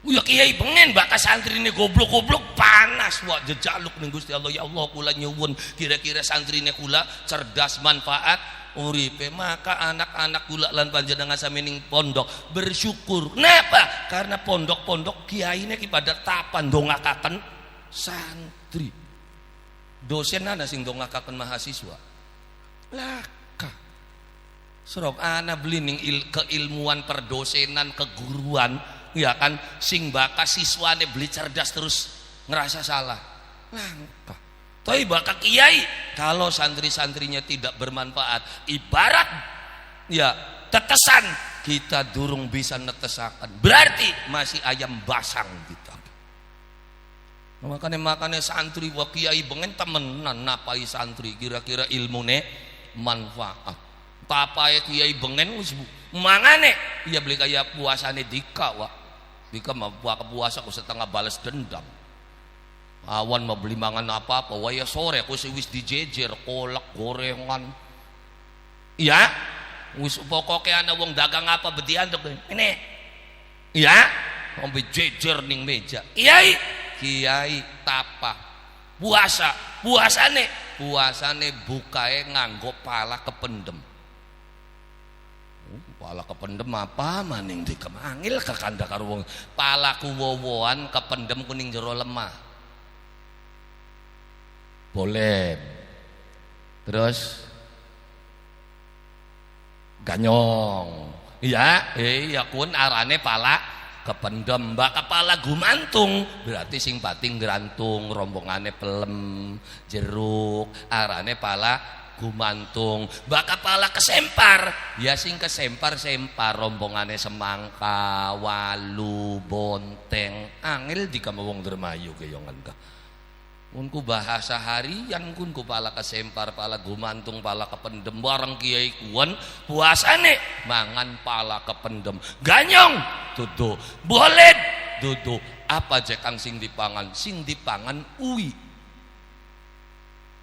Ya kiai bengen bakal santri ini goblok-goblok panas wak jejaluk ning Gusti Allah. Ya Allah kula nyuwun kira-kira santrine kula cerdas manfaat uripe, maka anak-anak kula lan panjenengan sami ning pondok bersyukur. Kenapa? Karena pondok-pondok kiyaine ki pada tapan dongakaken santri. Dosen ana sing dongakaken mahasiswa. Laka. Serok ana beli ning keilmuan perdosenan keguruan ya kan sing bakas siswane beli cerdas terus ngerasa salah. Langka. Tapi bakal kiai kalau santri-santrinya tidak bermanfaat ibarat ya tetesan kita durung bisa netesakan berarti masih ayam basang kita. Makanya santri wa kiai bengen temenan napai santri kira-kira ilmune manfaat. Papae kiai bengen wis mangane ya beli kaya puasane dika wa. Dika mah puasa ku setengah balas dendam. Awan mau beli mangan apa-apa waya sore aku wis dijejer kolak gorengan ya wis pokoknya ana wong dagang apa bedianduk ini ya ngombe jejer ning meja kiai tapa puasane bukae nganggo pala kependem. Pala kependem apa maning dikemangil kakanda karo wong palaku wowoan kependem kuning jero lemah. Boleh. Terus ganyong. Iya kun arane pala kependem, mbak kepala gumantung berarti sing pating gerantung, rombongane pelem jeruk, arane pala gumantung. Mbak kepala kesempar, ya sing kesempar-sempar rombongane semangka, walu, bonteng, angel dika wong dermayu kayongan ka. Kunku bahasa harian kunku pala kesempar, pala gumantung, pala kependem bareng kiai kuan puasane mangan pala kependem ganyong dudu boleh dudu apa jekang sing dipangan uwi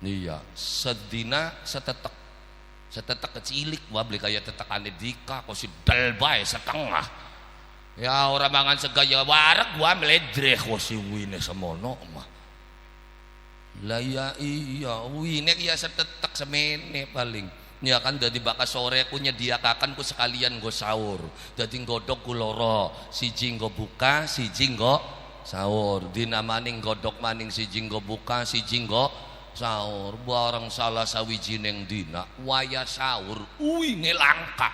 iya sedina setetek kecilik wah beli kaya tetekane dika kok si dal bae setengah ya orang mangan segaya warak gua meledreh kok si uwine semono mah. Lah ya iya wine ya setetek semene paling ya kan dadi bakal sore aku nyediakakan ku sekalian go sahur dadi nggodhog ku loro siji nggo buka siji nggo sahur dina maning godhog maning siji nggo buka siji nggo sahur bareng salah sawijining dina waya sahur uwine langka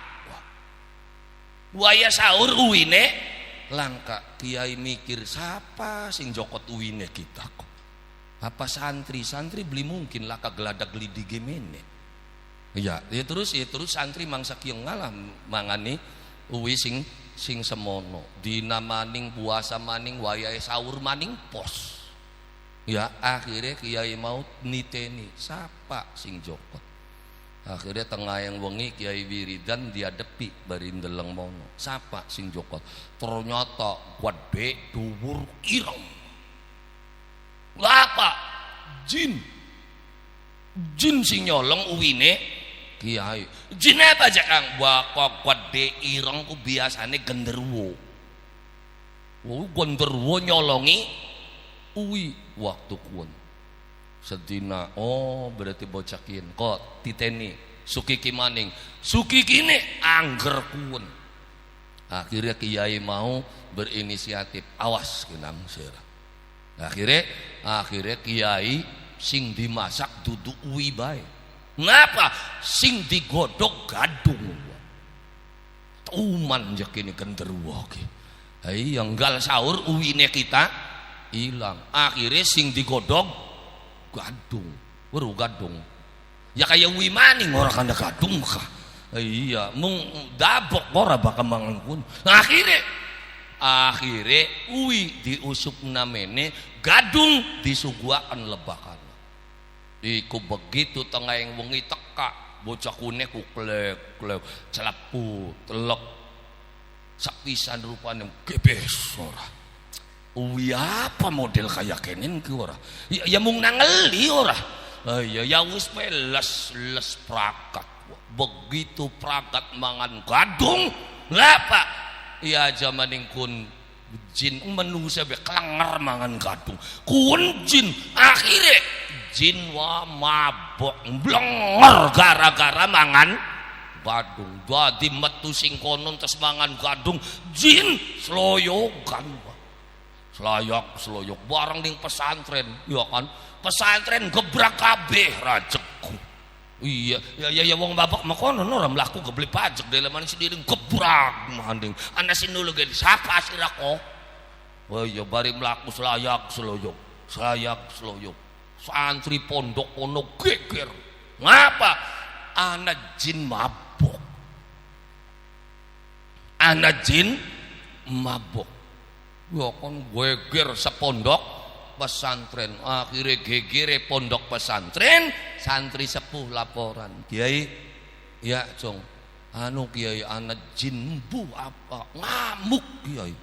waya sahur uwine langka kiai mikir siapa sing jokot uwine kita kok apa santri beli mungkin lah kageladak lidi gemene ya terus santri mangsa kieu ngalah mangani uwi sing semono dina maning puasa maning wayahe sahur maning pos ya akhirnya kiai mau niteni sapa sing jokot akhirnya tengah yang wengi kiai wiridan diadepi bari ndeleng mono sapa sing jokot ternyata gede dhuwur ireng. Apa? Jin sing nyolong uwine kiai. Jin apa aja Kang? Bakok gede ireng ku biasane genderuwo. Genderuwo nyolongi uwi waktu kuon. Sedina berarti bocakin kok titeni sukiki maning. Sukiki ne angger kuon. Akhirnya kiai mau berinisiatif awas kenang sirah. Akhirnya kiai sing dimasak duduk uwi bae. Ngapa? Sing digodhog gadung. Uman jak ini genderuwo ki. Ai enggal sahur uwine kita ilang. Akhirnya sing digodhog gadung, weru gadung. Ya kayak wimaning ora kana gadung kah. Iya, mung dabok ora bakal mangan kun. Akhirnya uwi diusup namene gadung disuguhaken lebakan. Iku begitu tengah yang wengi teka bocah kune ku klek celapu telek sapisan rupane gebes ora. Uwi apa model kayak kenen ki ora. Ya mung nangeli ora. Ya wis les prakat. Begitu prakat mangan gadung ngapa ya zamaning kun jin manusia be klenger mangan gadung kun jin akhirnya jin wa mabok blenger gara-gara mangan gadung dadi metu sing konon tes mangan gadung jin sloyogan sloyok bareng ning pesantren ya kan pesantren gebrak kabeh rajekku. Iya, ya wong bapak makono ora mlaku gebli pajak dalaman sendiri gebrak manding. Ana sinulu ge sapa sira kok. Oh iya bari mlaku slayak sloyok. Santri pondok ono geger. Ngapa? Ana jin mabok. Ya kon geger sepondok pesantren. Akhirnya gegere pondok pesantren, santri sepuh laporan, Kiai, ya Cong, Kiai anak jin bu apa ngamuk Kiai.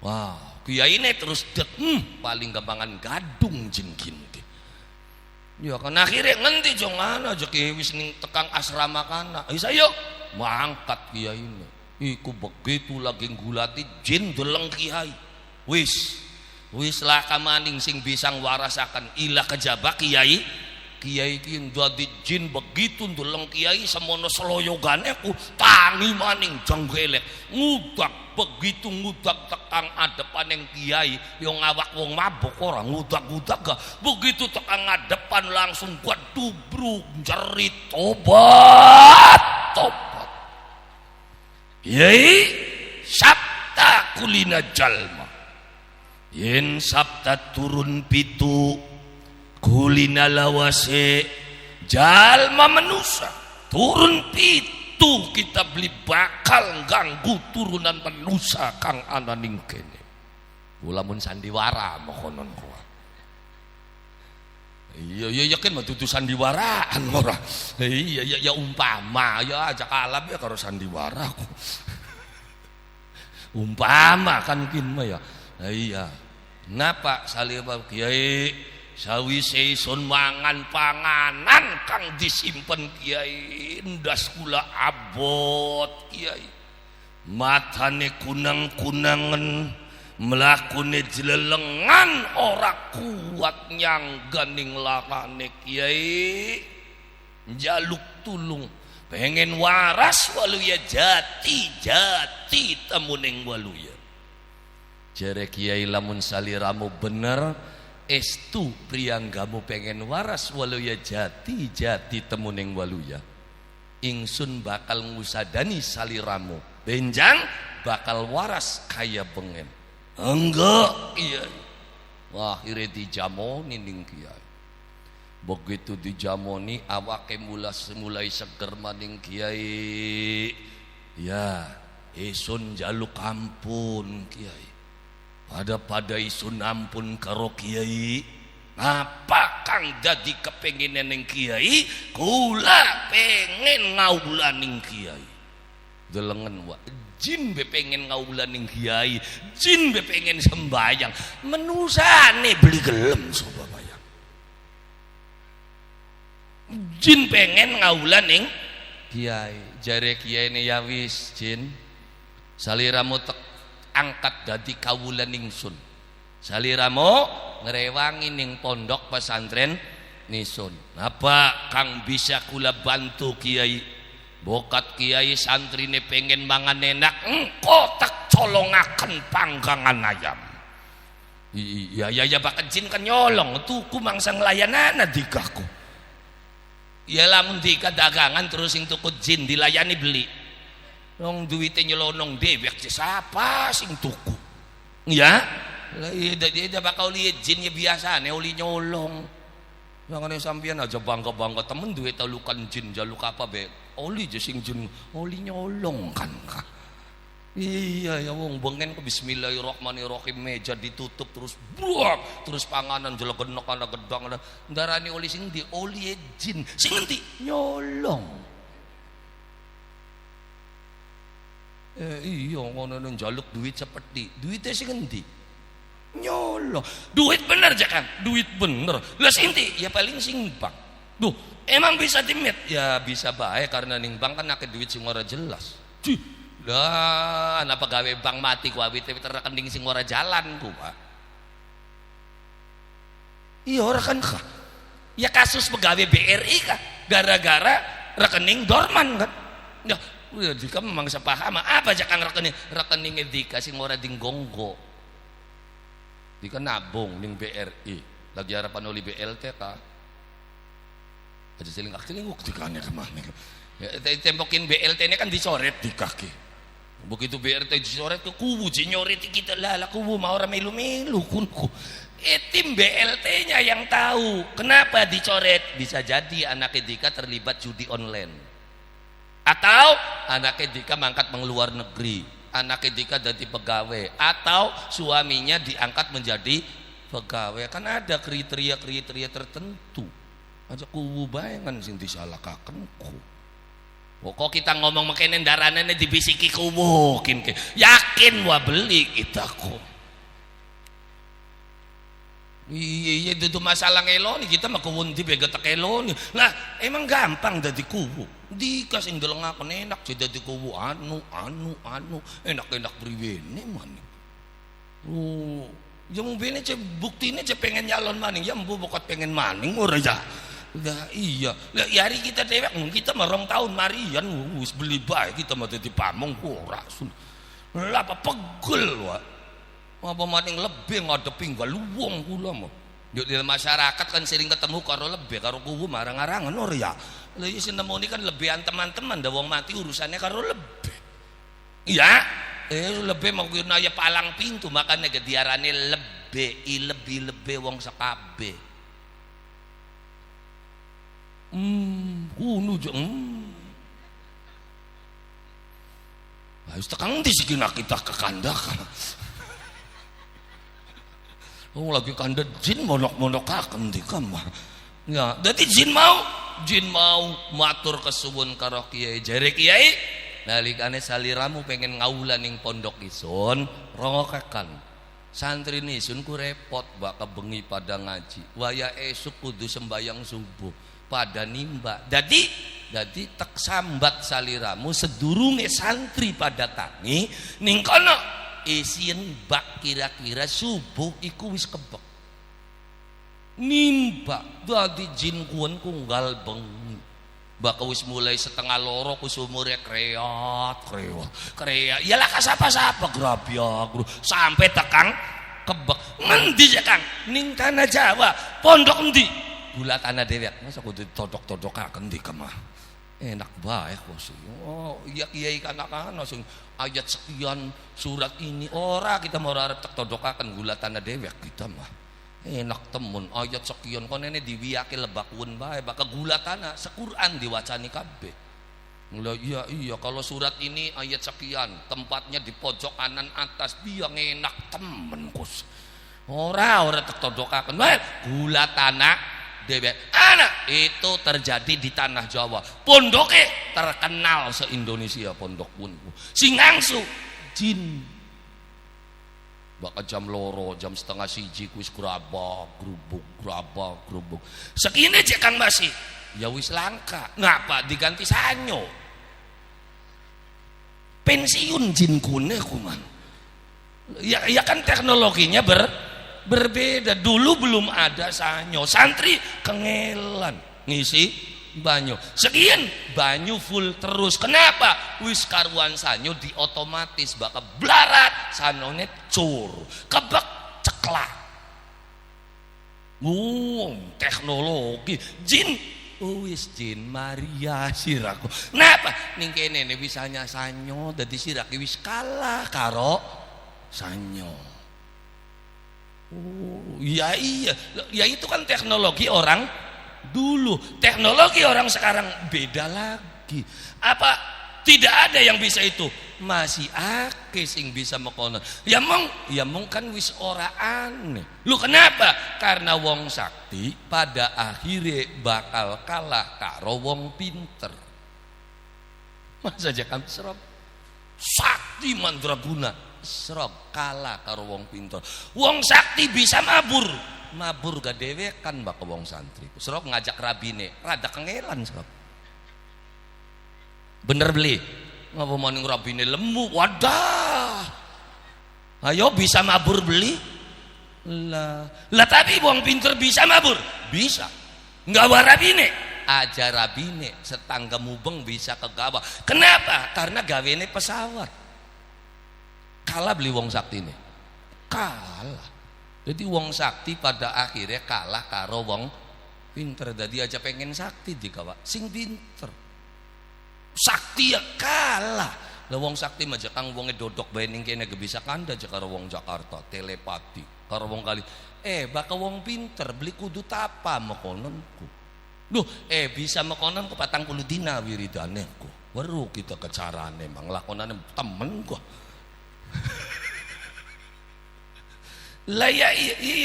Wah, Kiai ini terus paling gampangan gadung jin gini. Ya kan akhirnya ngendi Cong aja Kiai wis ning tekang asrama kana. Saya mangkat Kiai ini. Iku begitu lagi ngulati jin deleng Kiai. Wis lah kamaning sing bisa warasakan ilah kejaba Kiai ki dadi jin begitu ndeleng Kiai semono sloyogane ku tangi maning jenggelek ngudak begitu ngudak tekang adepan yang Kiai yang ngawak wong mabok ora ngudak-ngudak gak begitu tekang adepan langsung gua dubruk jerit tobat Kiai sabta kulina jalma yen sabta turun pitu kulina lawase jalma manusia turun pitu kita beli bakal ganggu turunan manusia kang ananing kene ulamun sandiwara mohonon kuat iya kan mah dudu sandiwaraan ora iya umpama ya aja kalap ya karo sandiwara umpama kan kin mah ya iya napa salibab Kiai sawise isun mangan panganan kang disimpen Kiai ndas kula abot Kiai matane kunang-kunangan mlakune jlelengan ora kuat nyangganing larane Kiai njaluk tulung pengen waras waluya jati temuning waluya jere Kiai lamun saliramu bener estu prianggamu pengen waras waluya jati temuning waluya ingsun bakal ngusadani saliramu benjang bakal waras kaya bengen enggak Kiai akhirnya dijamoni ning Kiai begitu dijamoni awake mulai seger maning Kiai ya isun jaluk ampun Kiai pada isun ampun karo Kiai apa kang dadi kepenginan ning Kiai kula pengen ngaulaning Kiai delengen wa jin be pengen ngaulaning Kiai jin be pengen sembayang menusane beli gelem sobat bayang jin pengen ngaulaning Kiai jare Kiai ne ya wis jin saliramu angkat dadi kawulan ingsun saliramu ngerewangi ning pondok pesantren nisun apa kang bisa kula bantu Kiai bokat Kiai santrine pengen mangan enak engko tak colongaken panggangan ayam iya bakat jin kan nyolong tuku mangsa nglayanana dikaku ya lamun dika dagangan terus sing tuku jin dilayani beli nong duwite nyelonong dewek siapa sing tuku ya Lah iya bakal lihat jin ya biasa nih oli nyolong. Jangan sampean aja bangga-bangga temen duwe talukan jin jaluk apa be. Oli aja sing jin oli nyolong kan. Iya ya wong bengen ke bismillahirrahmanirrahim meja ditutup terus buak terus panganan jelegenok ana gedang ana ndarani oli sing di oli jin sing ngendi nyolong. Iya ngono njaluk duit seperti duitnya sing ngendi nyolong duit bener aja kan duit bener lah sinti ya paling sing bank duh emang bisa dimit ya bisa baik karena ning bank kan akeh duit sing ora jelas lah anak pegawai bank mati ku awit rekening sing ora jalan ku Pak iya ora kan ya kasus pegawai BRI kan gara-gara rekening dorman kan ya Dika memang sepaham apa aja kang rekening Dika sing ora dinggonggo Dika nabung ning BRI lagi harapan oli BLT ta aja seling kaki dikane kemana ya, tembokin BLT ini kan dicoret di kaki begitu BRT dicoret ke kubu jinyoret kita lah kubu mau orang melu-melu kunku tim BLT nya yang tahu kenapa dicoret bisa jadi anak Dika terlibat judi online atau anak Dika mangkat mengeluar negeri anak Dika jadi pegawai atau suaminya diangkat menjadi pegawai kan ada kriteria tertentu aja kubu bayangan sing disalahkaken ku kok kita ngomong makanya darananya dibisiki kubukin yakin wah beli kita kok iya itu masalah ngeloni kita mah kuwundi bega tak eloni lah emang gampang dadi kubu dikasih ndelengaken enak jadi dadi kubu anu enak priwene maning ya bene buktine pengen nyalon maning ya mbu bukat pengen maning ora ya lah iya lah hari kita dewek kita mah 2 tahun marian wis beli bae kita mah dadi pamong ora lah apa pegel wae apa maning lebih ngadepi galuwong kula mah di masyarakat kan sering ketemu karo lebih karo kubu marang-arangan ora ya lha iki nemoni kan lebihan teman-teman da wong mati urusannya karo lebih iya lebih mau naya palang pintu makanya diarani lebih wong sakabe kuno wis tekan ndi sik kita kekandakan lagi kandet jin monok-monokaken di kamar ya dadi jin mau matur kesuwun karo kiai jare kiai nalikane saliramu pengen ngaulan ning pondok isun rongokaken santri nisun ku repot bak kebengi pada ngaji waya esuk kudu sembayang subuh pada nimba jadi tek sambat saliramu sedurunge santri pada tangi ning kono isien bak kira-kira subuh iku wis kebek nimba dadi jin kuwen kunggal bengi bak wis mulai 1:30 ku sumure kreat yalah kasapa-sapa grabyak sampai tekang kebek ngendi ya Kang ning tanah Jawa pondok endi gula tanah dewek masa kudu todok-todokaken di kemah enak bae kok sih oh iya kiai kana-kana sing ayat sekian surat ini ora kita mau arep tek todokaken gula tanah dewek kita mah enak temen ayat sekian kon ini diwiyake lebakun bae bakal gula tanah sequran diwacani kabeh lha iya kalau surat ini ayat sekian tempatnya di pojok kanan atas dia enak temen kus ora tek todokaken bae gula tanah dewek anak itu terjadi di tanah Jawa pondoke terkenal se-Indonesia pondok pun sing ngangsu jin bakal jam 2 jam 1:30 kuis grabak grubuk sekine cek Kang Basi ya wis langka ngapa diganti sanyo pensiun jin kune kuman ya kan teknologinya berbeda dulu belum ada sanyo santri kengelan ngisi banyu sekian banyu full terus kenapa wis karuan sanyo di otomatis bakal blarat sanone cur kebek ceklak teknologi jin wis jin Maria siraku kenapa ning kene wisanya sanyo dadi sirake wis kalah karo sanyo Oh, ya iya, ya itu kan teknologi orang dulu. Teknologi orang sekarang beda lagi. Apa tidak ada yang bisa itu? Masih akeh sing bisa mekono. Ya mong kan wis ora aneh. Lu kenapa? Karena wong sakti pada akhirnya bakal kalah karo wong pinter. Masa aja kan serap sakti mandraguna serap kalah karo wong pinter. Wong sakti bisa mabur gak dewekan bak wong santri. Serap ngajak rabine rada kengelan serap. Bener beli ngapa maning rabine lemu, wadah ayo bisa mabur beli lah tapi wong pinter bisa mabur bisa nggak warabine aja rabine setangga mubeng bisa ke gawa. Kenapa? Karena gawene pesawat kalah beli wong sakti ini kalah. Jadi wong sakti pada akhirnya kalah karo wong pinter. Jadi aja pengen sakti digawa sing pinter sakti ya kalah. Lah wong sakti aja kang wonge dodok bae ning kene ge bisa kanda aja karo wong Jakarta telepati karo wong kali bakal wong pinter beli kudu tapa mekononku. Duh bisa mekonon ke 40 dina wiridane ku. Weru kita kecarane mang lakonane temen ku. Lah ya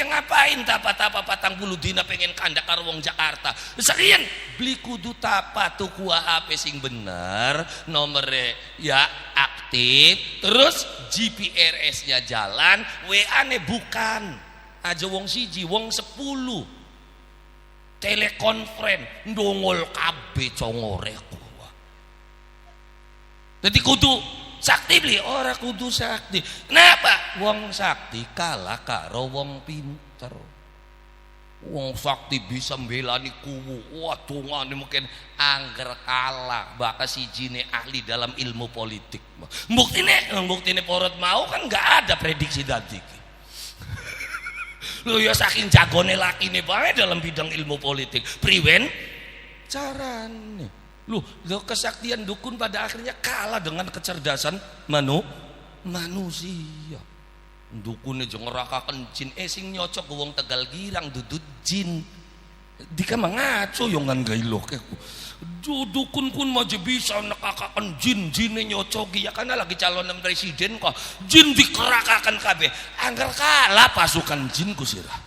ngapain tapa-tapa 40 dina pengen kandak karo wong Jakarta. Sekalian beli kudu tapa tuku HP sing bener, nomere ya aktif, terus GPRS-nya jalan, WA-ne bukan. Aja wong siji, wong 10. Telekonferen ndongol kabeh congore kuwi. Dadi kudu sakti beli ora kudu sakti. Kenapa? Wong sakti kalah karo wong pinter. Wong sakti bisa mbelani kuwu. Wah, tungane mungkin angger kalah bakal sijine ahli dalam ilmu politik. Buktine porot mau kan enggak ada prediksi dadi. Lho ya saking jagone lakine bae dalam bidang ilmu politik. Priwen carane. Loh, kesaktian dukun pada akhirnya kalah dengan kecerdasan manusia. Dukunnya jeung ngerakaken jin sing nyocok ke wong Tegal Girang dudut jin. Dika mangaco yo ngan gailo keku. Dukun kun mah bisa nekakaken jin-jine nyocoki ya karena lagi calon presiden kok. Jin dikerakaken kabeh. Angger kalah pasukan jin ku sirah.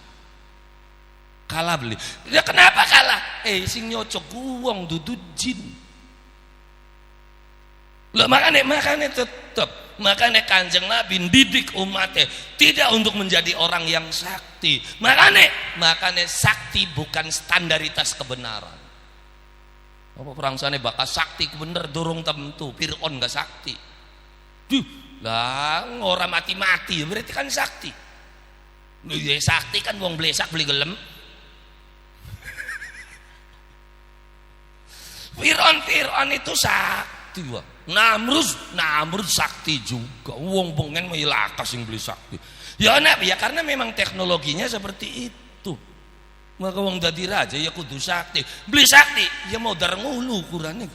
Kalah beli. Ya kenapa kalah? Sing nyocok wong dudut jin. Lah makanya tetap Kanjeng Nabi didik umatnya tidak untuk menjadi orang yang sakti. Makanya sakti bukan standaritas kebenaran. Apa perangsane bakal sakti bener durung tentu. Fir'aun gak sakti. Lah ora mati-mati berarti kan sakti. Lho ya sakti kan wong blesak beli gelem. Fir'aun itu sakti wah. Namrud sakti juga. Wong pengen melakas sing beli sakti. Ya karena memang teknologinya seperti itu. Maka wong dadi raja ya kudu sakti. Beli sakti ya mau darngulu ukurannya.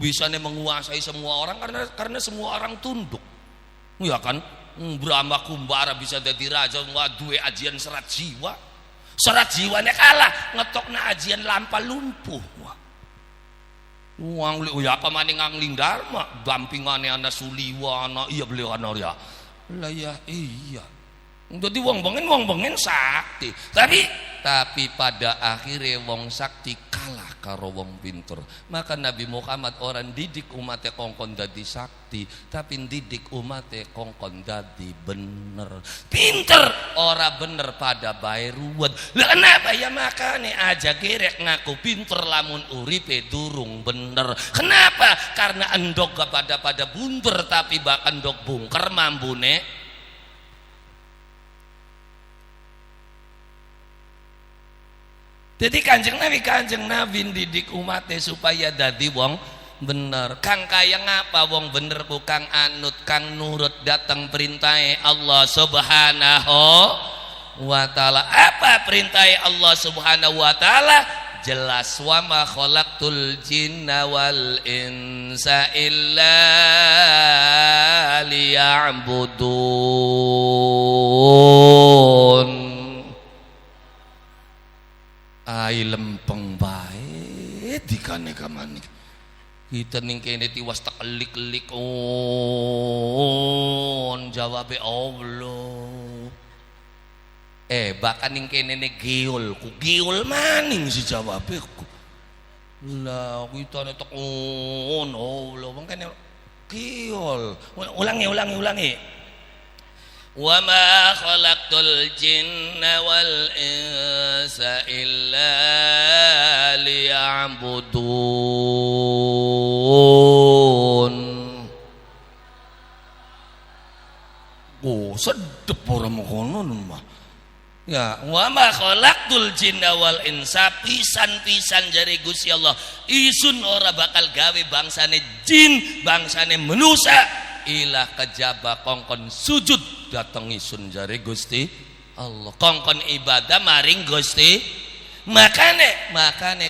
Bisa menguasai semua orang karena semua orang tunduk. Ya kan? Brahma Kumbara bisa jadi raja nggak duwe ajian serat jiwa. Serat jiwanya kalah ngetokna ajian lampa lumpuh. Wang ya apa maning angling dharma dampingane ana Suliwa ana iya beliau ana ya. Lah ya iya. Jadi wong bengen sakti. Tapi pada akhirnya wong sakti kalah karo wong pinter. Maka Nabi Muhammad orang didik umatnya kongkon dadi sakti, tapi didik umatnya kongkon dadi bener. Pinter ora bener pada bae ruwet. Lah kenapa ya makanya aja gerek ngaku pinter lamun uripe durung bener. Kenapa? Karena endog gak pada bunter tapi bahkan endog bungker mambune. Jadi kanjeng Nabi didik umatnya supaya dadi wong bener. Kang kaya ngapa wong bener ku kang anut kang nurut datang perintah Allah Subhanahu wa taala. Apa perintah Allah Subhanahu wa taala? Jelas wa ma khalaqtul jinna wal insa illa liya'budun. kamane. Kita ning kene tiwas tekelik-kelik jawabe Allah. Bahkan ning kene ne giul, ku giul maning si jawabe ku. Lah kita ne tek Allah mangkene giul. Ulangi. Wa ma khalaqtul jinna wal insa illa liya'budun. Oh, sedep ora mengkono mah. Ya, wa ma khalaqtul jinna wal insa pisan-pisan jari Gusti Allah. Isun ora bakal gawe bangsane jin, bangsane manusia ilah kejaba kongkon sujud dateng isun jari Gusti Allah. Kongkon ibadah maring Gusti. Makane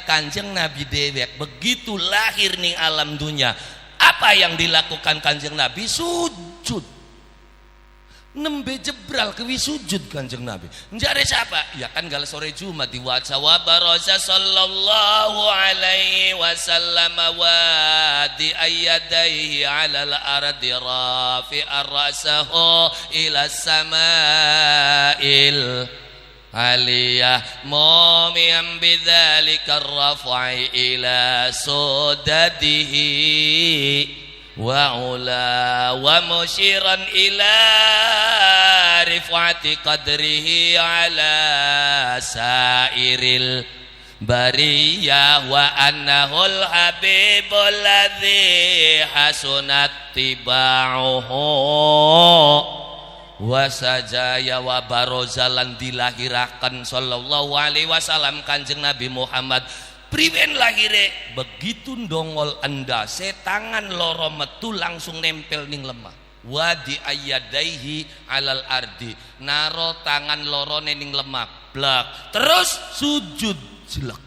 Kanjeng Nabi dewek begitu lahir ning alam dunia. Apa yang dilakukan Kanjeng Nabi? Sujud. Nembe jebral kewi sujud Kanjeng Nabi. Njare siapa? Ya kan gal sore Jumat di waca wa barasa sallallahu alaihi wasallam wa di ayyadaihi alal ardi rafi'ar ra'sahu ila sama'il aliyah mu'miyam bidzalika raf'i ila sudadihi wa ula wa musyiran ila rifati qadrihi ala sairil bariyah wa annahul habibul ladzi hasunat tiba'uhu wa sajaya wa barozalan dilahirakan sallallahu alaihi wasallam Kanjeng Nabi Muhammad. Priwen lahire begitu ndongol endase tangan loro metu langsung nempel ning lemah. Wa di ayyadaihi alal ardi naro tangan lorone ning lemah blak terus sujud jelek.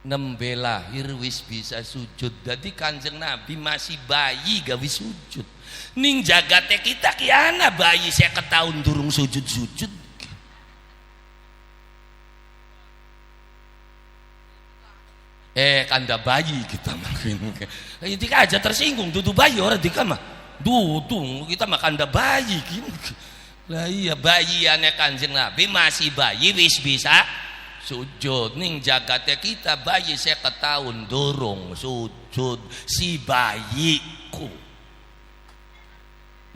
Nembe lahir wis bisa sujud. Dadi Kanjeng Nabi masih bayi gawe sujud. Ning jagate kita kiana bayi 50 tahun durung sujud-sujud. Kanda bayi kita makin ini aja tersinggung dudu bayi orang di kamar dudu kita mah kanda bayi gini lah iya bayi ane Kanjeng Nabi masih bayi wis bisa sujud ning jagatnya kita bayi 50 tahun dorong sujud si bayiku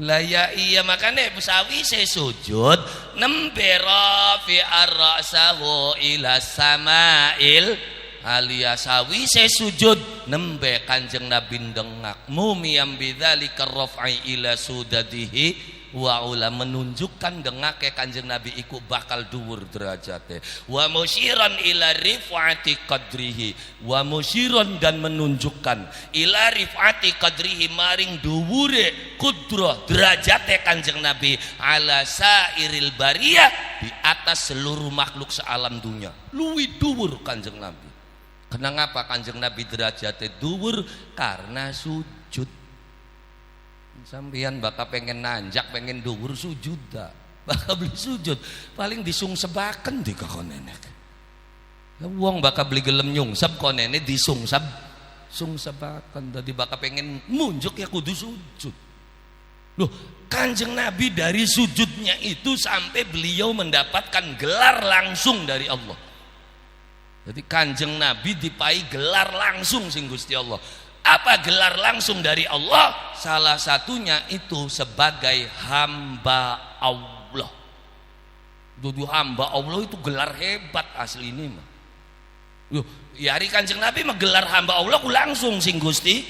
lah ya iya makanya sawi saya sujud nembe rafi ar-ra'sahu ila sama'il alias sawise sujud nembe Kanjeng Nabi dengak mumiyam bidzalika raf'i ila sudadihi wa ula menunjukkan dengake Kanjeng Nabi iku bakal dhuwur derajate wa musyiran ila rifati qadrihi wa musyiran dan menunjukkan ila rifati qadrihi maring dhuwure kudrah derajate Kanjeng Nabi ala sairil bariyah di atas seluruh makhluk sealam dunia luwih dhuwur Kanjeng Nabi. Kenapa Kanjeng Nabi derajatnya dhuwur? Karena sujud. Sampeyan bakal pengen nanjak, pengen dhuwur sujud dah. Bakal beli sujud, paling disungsebaken di kakonene. Wong bakal beli gelem nyungsep konene disungsep, sungsebaken. Dadi bakal pengen munjuk ya kudu sujud. Loh, Kanjeng Nabi dari sujudnya itu sampai beliau mendapatkan gelar langsung dari Allah. Jadi Kanjeng Nabi dipai gelar langsung sing Gusti Allah. Apa gelar langsung dari Allah? Salah satunya itu sebagai hamba Allah. Dudu hamba Allah itu gelar hebat asli ini mah. Loh, ya hari Kanjeng Nabi mah gelar hamba Allah ku langsung sing Gusti.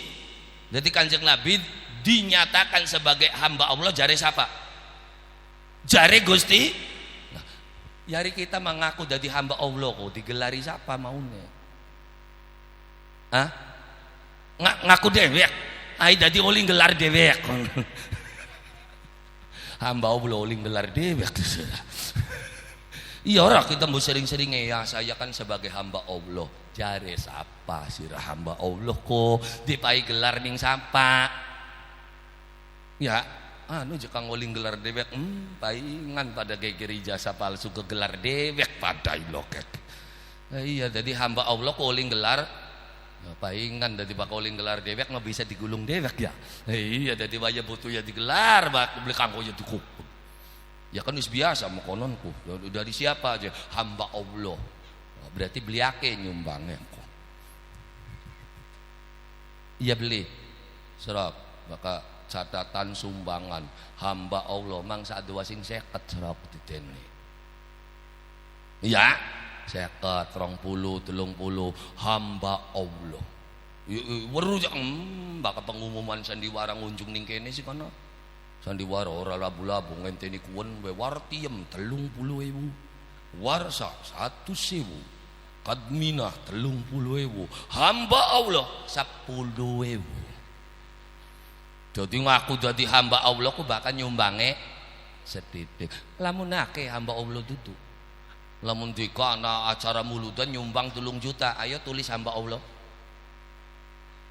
Jadi Kanjeng Nabi dinyatakan sebagai hamba Allah jare siapa? Jare Gusti. Yari kita mengaku jadi hamba Allah kok digelari siapa maunya? Hah? Ngaku dewek. Ai dadi oli gelar dewek. Hamba Allah oli gelar dewek. Iya orang kita mau sering-sering ya saya kan sebagai hamba Allah. Jare siapa sirah hamba Allah kok dipai gelar ning sapa? Ya anu jika ngoling gelar dewek paingan pada geger ijazah palsu ke gelar dewek pada ilokek iya jadi hamba Allah ngoling gelar Paingan dadi bakoling gelar dewek nggak bisa digulung dewek ya. Iya dadi waya butuh ya digelar bak beli kanggo ya dikukut. Ya kan wis biasa mau kononku. Dari siapa aja hamba Allah. Berarti beli ake nyumbangnya. Iya beli. Serap maka catatan sumbangan hamba Allah mangsa dua sing 50 serap ditene. Iya. 50, 20, 30 hamba Allah. Weru bakal pengumuman sandiwara ngunjung ning kene sih kana. Sandiwara ora labu-labu ngenteni kuwen we war tiem 30.000. Warsa 100.000. Kadminah 30.000. Hamba Allah 10.000. Jadi ngaku dadi hamba Allah ku bakal nyumbange setitik. Lamun akeh hamba Allah duduk. Lamun dika ana acara muludan nyumbang 3 juta, ayo tulis hamba Allah.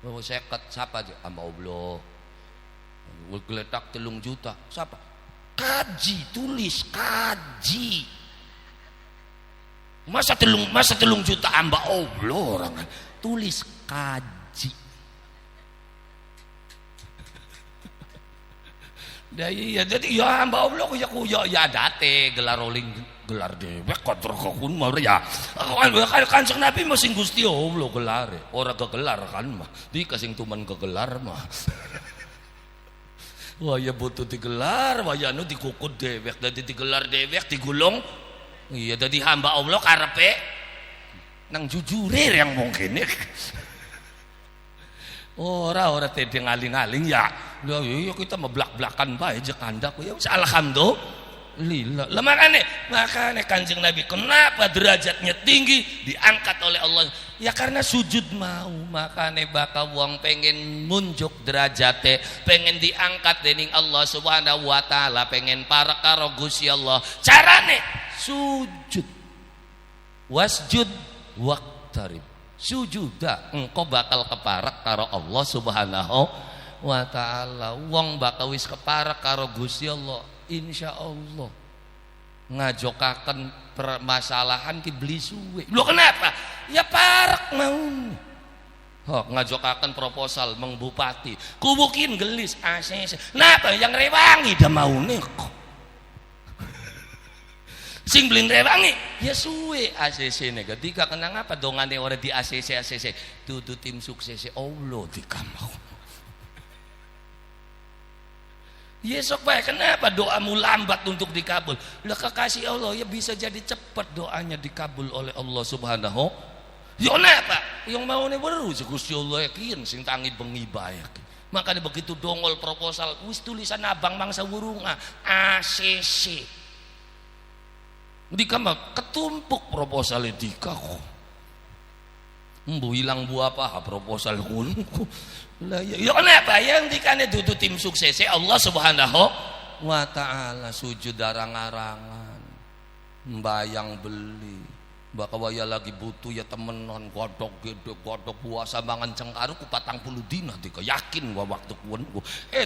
Oh 50 siapa aja hamba Allah. Geletak 3 juta, siapa? Kaji, tulis kaji. Masa 3 juta hamba Allah orang tulis kaji. Iya jadi ya hamba Allah ya date gelar rolling gelar dewek kotor kokun mah ya Kanjeng Nabi masing Gusti Allah gelar ora kegelar kan mah dikasih tuman kegelar mah wah ya butuh digelar wah ya anu dikukut dewek dadi digelar dewek digulung iya dadi hamba Allah karepe nang jujure yang mungkin ora tede ngaling-aling ya kita meblak-blakan bae je kandak ya alhamdulillah lah makanya Kanjeng Nabi kenapa derajatnya tinggi diangkat oleh Allah ya karena sujud mau makanya bakal wong pengen munjuk derajate pengen diangkat dening Allah Subhanahu wa taala pengen para karo Gusti Allah carane sujud wasjud waqtarib sujuda engkau bakal keparak karo Allah Subhanahu wa ta'ala wong bakal wis keparak karo Gusti Allah insyaallah ngajokaken permasalahan ki beli suwe lho kenapa ya parak mau ngajokaken proposal meng bupati kubukin gelis ACC napa yang rewangi dah mau nih sing beli rewangi ya suwe ACC ne ketika kenang apa dongane ora di ACC dudu tim sukses Allah di kamau Yesok baik kenapa doamu lambat untuk dikabul lah kekasih Allah ya bisa jadi cepat doanya dikabul oleh Allah Subhanahu ya kenapa yang mau ne beru Gusti Allah yakin sing tangi bengi bae makanya begitu dongol proposal wis tulisan abang mangsa wurunga ACC di kamar ketumpuk proposal dika kok mbu hilang bu apa proposal kun lah ya kenapa yang dikane dudu tim sukses Allah Subhanahu wa taala sujud darang-arangan mbayang beli bakal waya lagi butuh ya temenan godok gede godok puasa mangan cengkaru ku 40 dina dika yakin gua waktu kun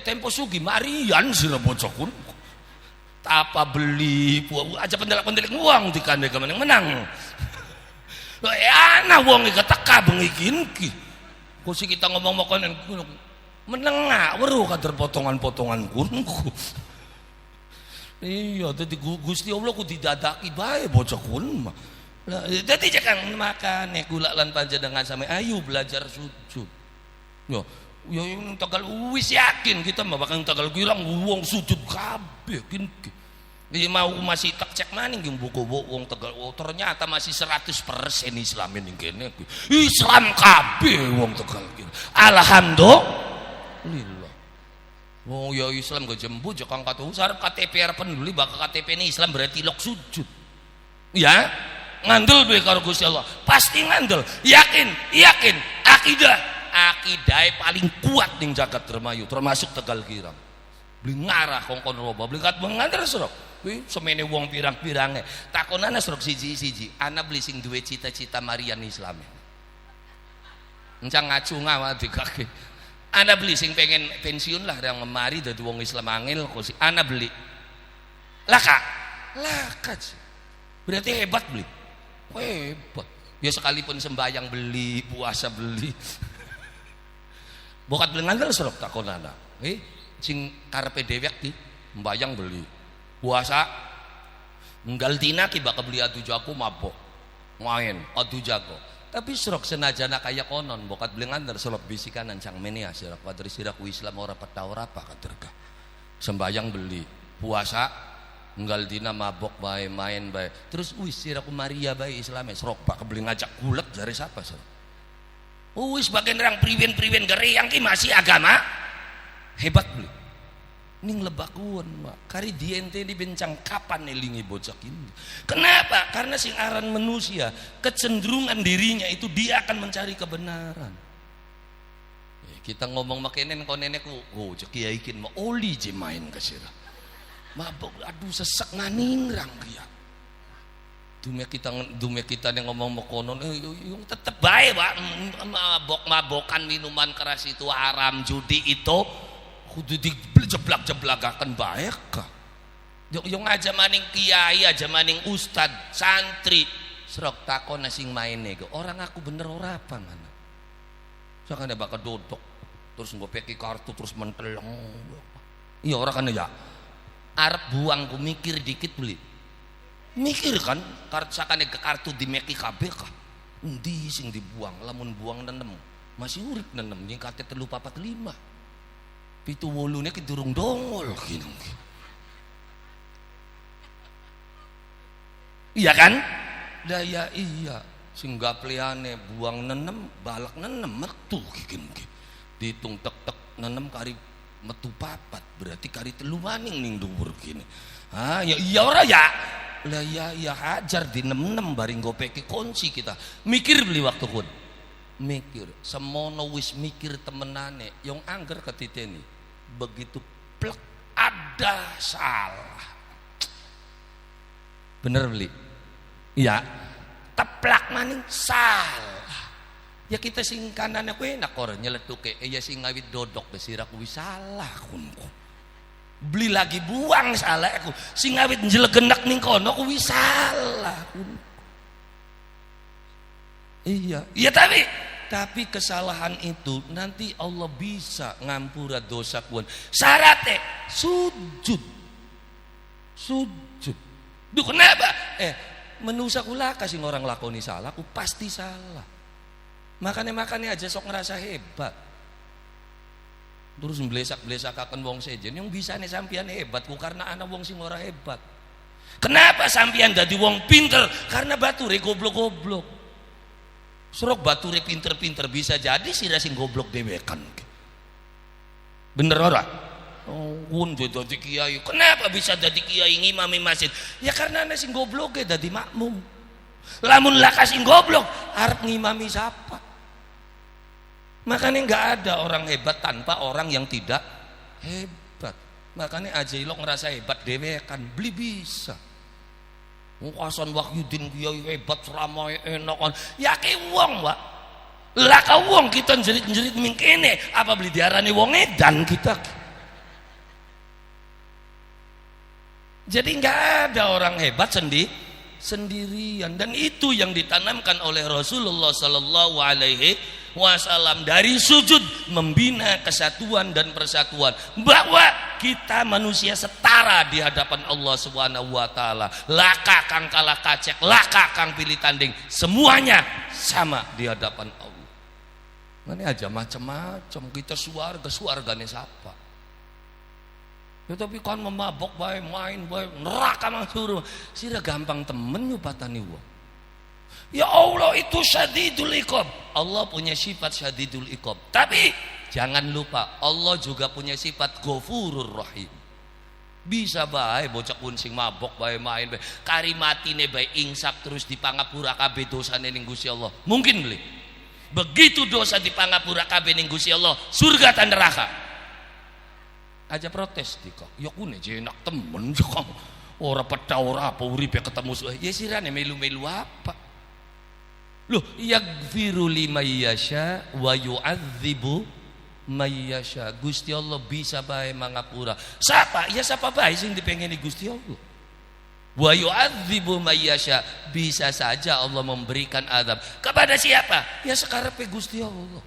tempo sugi marian sira bocah kun apa beli aja pendelek uang dikane kemenang menang ana wong iki teka bengi iki kok sih kita ngomong makanan menengah weruh kader potongan-potongan kunku iya dadi Gusti Allah ku didadaki bae bocah kun mah dadi jangan makane kula lan panjenengan sampe ayo belajar sujud yo yang Tegal wis yakin kita mah bakal Tegal girang wong sujud kabeh kinki ini mau masih tak cek maning yang buku wong Tegal ternyata masih 100% Islam ini kene Islam kabeh wong Tegal alhamdulillah wong ya Islam gak jembu jekang kata sarep KTP arepen dulu bakal KTP ini Islam berarti lok sujud ya ngandel be karo Gusti Allah pasti ngandel yakin akidah paling kuat ning jagat Dermayu termasuk Tegal Girang beli ngarah kongkon roba beli kat mengantar serok semene wong pirang-pirange takonana serok siji-siji ana beli sing duwe cita-cita marian Islam encang ngacu ngawa dikake ana beli sing pengen pensiun lah yang ngemari dadi wong Islam angel kok si ana beli laka berarti hebat beli hebat Ya sekalipun sembahyang beli, puasa beli. Bokat beli ngandel serok takonana. Sing karepe dhewek ki sembahyang beli. Puasa nggal dina ki bakal beli adu jago mabok. Main adu jago. Tapi serok senajana kaya konon bokat beli ngandel serok bisikan ancang menia serok padri sirak Islam ora petau ora apa katerka. Sembahyang beli, puasa nggal dina mabok bae main bae. Terus wis siraku Maria bae Islame serok pak beli ngajak gulek dari siapa serok. Wis bagian orang priwen-priwen gereyang ki masih agama hebat beli. Ning lebakuan mak kari diente dibencang kapan nelingi bocah ini. Kenapa? Karena sing aran manusia kecenderungan dirinya itu dia akan mencari kebenaran. Kita ngomong makenen konenekku kiai kin mah oli je main kasira. Mabok aduh sesak nganingrang dia. Dume kita yang ngomong mau konon yung tetep bae Pak mabok-mabokan minuman keras itu haram, judi itu kudu dijeblak-jeblakaken bae ka. Yung aja maning kiai, aja maning ustad, santri serok takon sing maine go. Orang aku bener ora apa mana. Sakane bakal dodok terus nggo peki kartu terus menteleng. Iya ora kan ya. Arep buangku mikir dikit beli. Mikir kan sakane kartu di meki kabeh kah endi sing dibuang lamun buang nenem masih urip nenem ning kate 3 4 5 7 8 ki durung dongol kinung iya kan lah ya iya sing gapliane buang nenem balak nenem metu kinung diitung tek nenem kari metu 4 berarti kari 3 maning ning dhuwur kene ya iya ora ya lah ya hajar di 6 baring gopeki kunci kita mikir beli waktu kun mikir semono wis mikir temenane yang angger ketiteni begitu plek ada salah bener beli ya teplak maning salah ya kita sing kanane ku enak ora nyeletuke ya sing ngawit dodok besira kuwi salah kunku beli lagi buang salah aku sing ngawit njelegenak ning kono kuwi salah iya tapi kesalahan itu nanti Allah bisa ngampura dosa kuan syaratnya sujud duh kenapa menusa kula kasih orang lakoni salah aku pasti salah makanya aja sok ngerasa hebat terus mblesak-blesakaken wong sejen yang bisa nih sampean hebat ku karena ana wong sing ora hebat. Kenapa sampean dadi wong pinter? Karena bature goblok-goblok. Serok bature pinter-pinter bisa jadi sira sing goblok dhewekan. Bener ora? Wong dadi kiai. Kenapa bisa dadi kiai ngimami masjid? Ya karena ana sing goblok dadi makmum. Lamun laka sing goblok arep ngimami siapa? Makanya nggak ada orang hebat tanpa orang yang tidak hebat. Makanya aja ilok ngerasa hebat dewe kan beli bisa. Hasan Wahyudin kiai hebat seramai enak kan. Ya ke wong Pak. Lah ka wong kita jerit-jerit mingkene apa beli diarani wong edan kita. Jadi nggak ada orang hebat sendirian dan itu yang ditanamkan oleh Rasulullah Sallallahu Alaihi Wasallam dari sujud membina kesatuan dan persatuan bahwa kita manusia setara di hadapan Allah Subhanahu Wa Taala. Laka kang kalah kacek, laka kang pilih tanding, semuanya sama di hadapan Allah. Ini aja macam-macam kita suargane siapa? Ya tapi kan memabok bae main bae neraka mah suruh sira gampang temen nyupatani wong. Ya Allah itu syadidul iqab. Allah punya sifat syadidul iqab. Tapi jangan lupa Allah juga punya sifat Ghafurur Rahim. Bisa bae bocah kuncing mabok bae main bae kari matine bae ingsak terus dipangapura kabeh dosane ning Gusti Allah. Mungkin beli. Begitu dosa dipangapura kabeh ning Gusti Allah, surga ta neraka. Aja protes dikok. Ya kune enak temen kok. Ora peta ora apa uripe ketemu ya sirane melu-melu apa? Loh, yaghfiru liman yasha wa yu'adzibu may yasha. Gusti Allah bisa bae mangapura. Siapa? Ya siapa bae sing dipengeni Gusti Allah. wa yu'adzibu may yasha. Bisa saja Allah memberikan azab kepada siapa? Ya sekarepe Gusti Allah.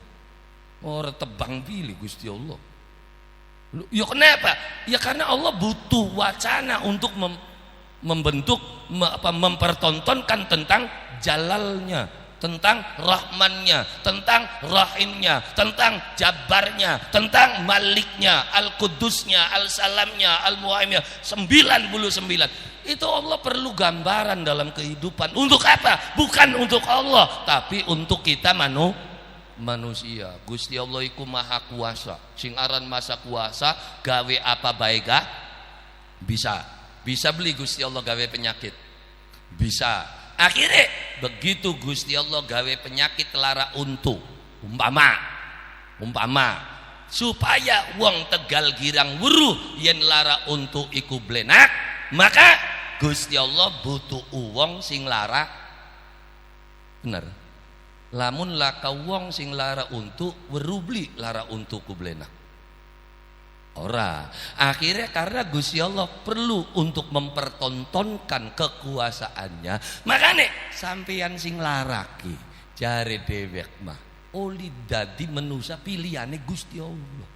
Ora tebang pilih Gusti Allah. Ya kenapa? Ya karena Allah butuh wacana untuk membentuk mempertontonkan tentang jalalnya, tentang rahmannya, tentang rahimnya, tentang jabarnya, tentang maliknya, al-kudusnya, al-salamnya, al-muhaiminnya. 99 itu Allah perlu gambaran dalam kehidupan. Untuk apa? Bukan untuk Allah, tapi untuk kita manusia. Gusti Allah iku maha kuasa, sing aran masa kuasa, gawe apa baik gak? Bisa beli Gusti Allah gawe penyakit, bisa. Akhirnya begitu Gusti Allah gawe penyakit lara untu, umpama supaya wong Tegal girang weruh yen lara untu iku blenak, maka Gusti Allah butuh uwong sing lara bener. Lamun laka wong sing lara untu weruh beli lara untu ku blenak. Ora. Akhirnya karena Gusti Allah perlu untuk mempertontonkan kekuasaannya, makanya sampeyan sing laraki jare dhewek mah oli dadi manusia pilihane Gusti Allah.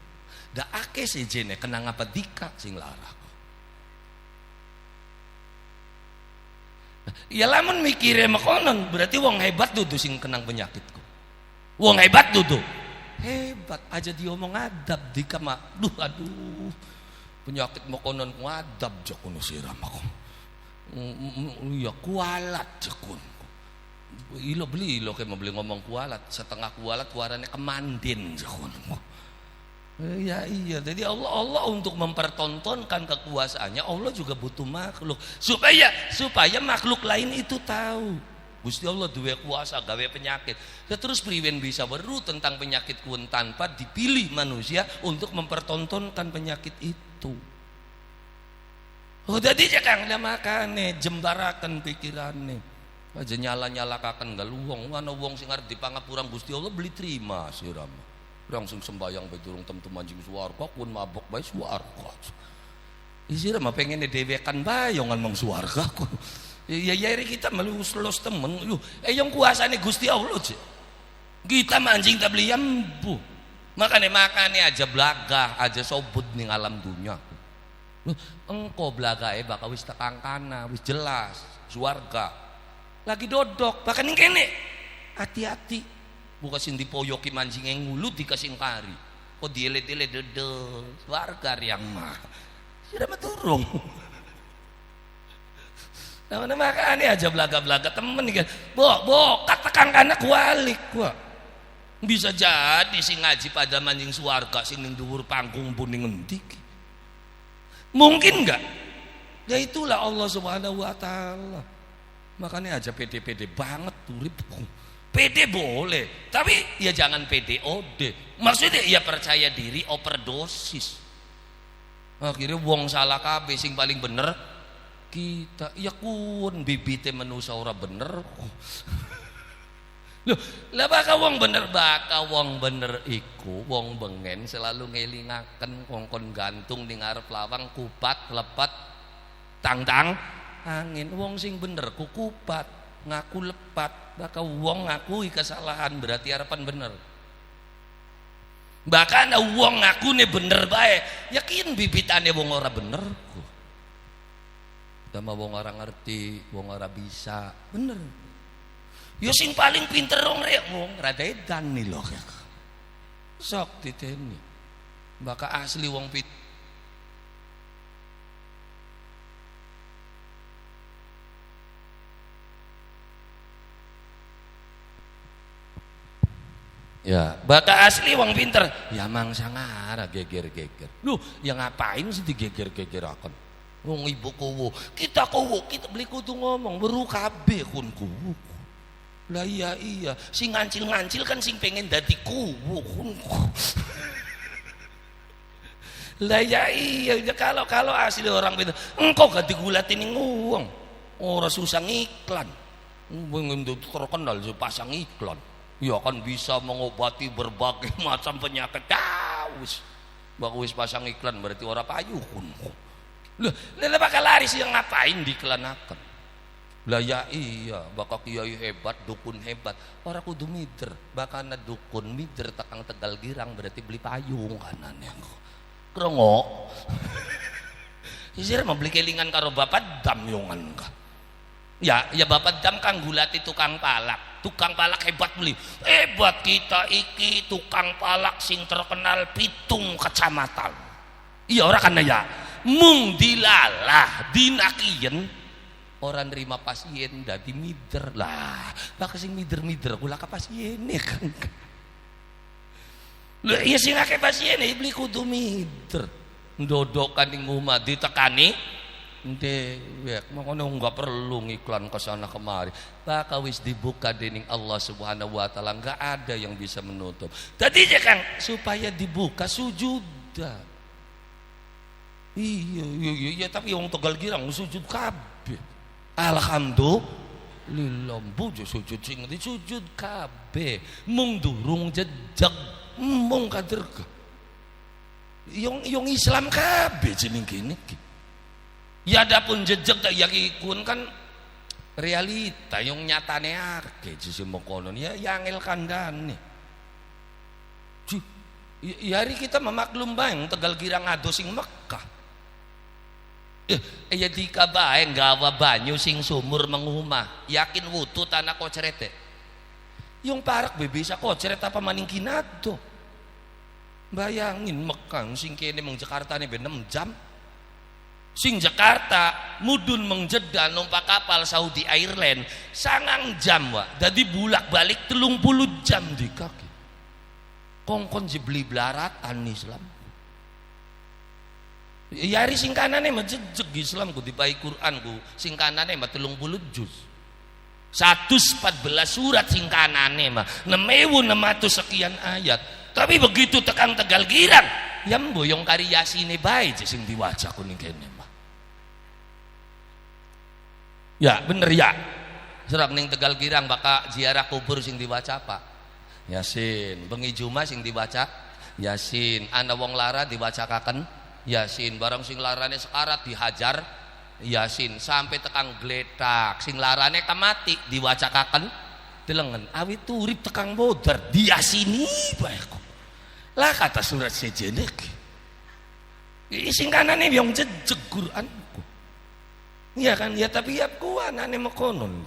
Da akeh sejene kenang apa dika sing larak. Ya lamun mikire makonon berarti wong hebat dudu sing kenang penyakitku. Wong hebat dudu. Hebat aja diomong adab dika mah. Aduh. Penyakit makonon ku adab jakono siram aku. Ya kualat jakun. Ilo beli ilo kayak mau beli ngomong kualat, setengah kualat warnanya kemandin jakun. Iya, jadi Allah untuk mempertontonkan kekuasaannya, Allah juga butuh makhluk supaya makhluk lain itu tahu Gusti Allah duwe kuasa gawe penyakit. Ya terus priwen bisa weruh tentang penyakit kuwen tanpa dipilih manusia untuk mempertontonkan penyakit itu. Oh jadi Kang makane jembarakan pikirannya aja nyala-nyalakaken galuwong ana wong sing arep dipangapurang Gusti Allah beli terima sirama. Langsung sembayang bae durung tem-tem anjing swarga kun mabok bae swarga. Isira mah pengen dewekan bayongan mang swarga kun. Ya iri kita melus-lus temen. Yang kuasane Gusti Allah sih. Kita mah anjing tak beli yambu. Makane aja belagah, aja sobut ning alam dunia. Engko belagae bakal wis tekang kana, wis jelas swarga. Lagi dodok, bahkan ning kene. Hati-hati. Bukan sing dipoyoki mancing yang ngulu dikasih kari. Kok dielet-elet dede warga yang mah. Sudah maturung. Nah, makanya aja belaga-belaga temen nih kan. Katakan karena kualik gua. Bisa jadi sing ngaji pada mancing suarga sing ning dhuwur panggung pun ning ngendi. Mungkin enggak? Ya itulah Allah Subhanahu wa taala. Makanya aja pede-pede banget urip. PD boleh, tapi ya jangan PDOD. Maksudnya ya percaya diri overdosis. Akhirnya wong salah kabeh sing paling bener kita. Ya kun bibite manusa ora bener. Loh, lah baka wong bener iku wong bengen selalu ngelingaken kongkon gantung ning arep lawang kupat lepat tang-tang angin. Wong sing bener ku kupat ngaku lepat. Baka wong ngakui kesalahan berarti harapan bener. Bahkan wong ngaku nih bener bae, yakin bibitane wong ora bener. Sama wong ora ngerti, wong ora bisa, bener. Yo sing paling pinter wong rada edan nih loh. Sok diteni. Baka asli wong pinter. Ya, baka asli wong pinter. Ya mangsa ngara geger-geger. Loh, ya ngapain sih digeger-gegeraken? Wong ibu kowo, kita beli kudu ngomong weruh kabeh kun kuwu. Lah iya, sing ngancil-ngancil kan sing pengen dadi kuwu kun. Lah ya iya, kalau asli orang pinter, engkau gak digulatin ning wong. Ora susah ngiklan. Wong terkenal pasang iklan. Ya kan bisa mengobati berbagai macam penyakit. Wis pasang iklan berarti ora payu kun. Loh, lha bakal laris yang ngapain dikelanakan? Lah ya iya, bakal kiai hebat, dukun hebat. Ora kudu mider, bakana dukun mider tekang Tegal Girang berarti beli payung kanane. Krungu. Isir mau beli kelingan karo bapak dam yongan ka. Ya bapak dam kang gulati tukang palak. Tukang palak hebat beli. Hebat kita iki tukang palak sing terkenal pitung kecamatan. Iya ora kan ya. Mung dilalah dinakien orang nerima pasien dadi mider lah. Bakal sing mider kula ka pasiene kan. Lha iya sing akeh pasiene beli kudu mider. Ndodokan ning omah ditekani dewek makanya enggak perlu ngiklan ke sana kemari. Bakal wis dibuka dening Allah Subhanahu wa taala, enggak ada yang bisa menutup. Tadi aja Kang supaya dibuka sujudan. Iya tapi wong Tegal Girang sujud kabeh. Alhamdulillah bojo sujud sing sujud kabeh. Mung durung jejeg mung kaderga. Yung Islam kabeh jeneng kene iki. Ya adapun jejeg tak yakikun kan realita yung nyatane akeh jese mengkono ya angel kandhane. Ya hari kita memaklum bang Tegal Girang ado sing Mekah. Ya dika bae nggawa banyu sing sumur mengumah. Yakin wutu tanah kocerete. Yung parak bisa koceret apa maning kinado. Bayangin Mekah sing kene meng Jakarta ne 6 jam. Sing Jakarta mudun mengjeda numpak kapal Saudi Airline 9 jam wa. Dadi bulak-balik 30 jam di kaki. Kongkon jebli blaratan Islam. Yari sing kanane mah jejeg Islam ku dipai Quran ku sing kanane mah 30 juz. 114 surat sing kanane mah 6.600 sekian ayat. Tapi begitu tekan Tegal Girang, ya mboyong kari Yasine bae sing diwaca kuning kene mah. Ya bener ya. Serak ning Tegal Girang bakal ziarah kubur sing diwaca apa? Yasin. Bengi Jumat sing diwaca Yasin. Ana wong lara diwacakaken Yasin. Barang sing larane sekarat dihajar Yasin sampai tekang gletak. Sing larane kamati diwacakaken delengen. Awit urip tekang modar diyasini bae kok. Lah kata surat sejenek sing kanane yang jejeg Quranku iya kan ya tapi ya kuanane mekonon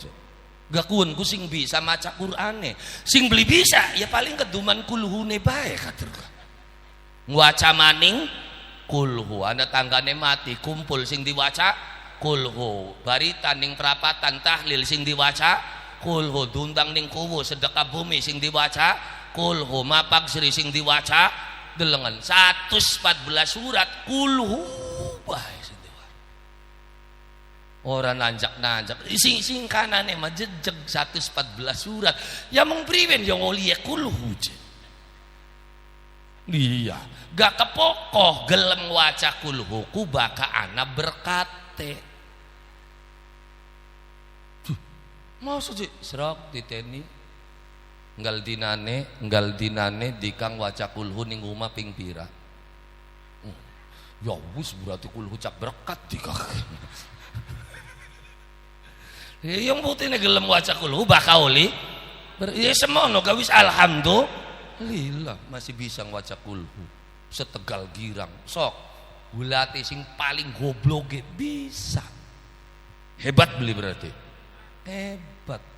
gak kuan ku sing bisa maca Qurane sing beli bisa ya paling keduman kulhune bae katerka ngwaca maning kulhu ana tanggane mati kumpul sing diwaca kulhu barita ning perapatan tahlil sing diwaca kulhu dundang ning kuwu sedekah bumi sing diwaca kulhu mapag sri sing diwaca delengen 114 surat kulhu bae sing diwaca ora nanjak sing kanane mah jejeg 114 surat ya mung priwen yo ngoliye kulhu je iya gak kepokoh gelem waca kulhu ku baka ana berkate maksud sih serok diteni nggal dinane dikang waca kulhu ning omah ping pira. Ya wis berarti kulhu cak berkat dikak. Yang putihnya gelem waca kulhu bakauli. Ya semono gawis alhamdulillah masih bisa waca kulhu. Setegal Girang. Sok gulati sing paling gobloge bisa. Hebat beli berarti. Hebat.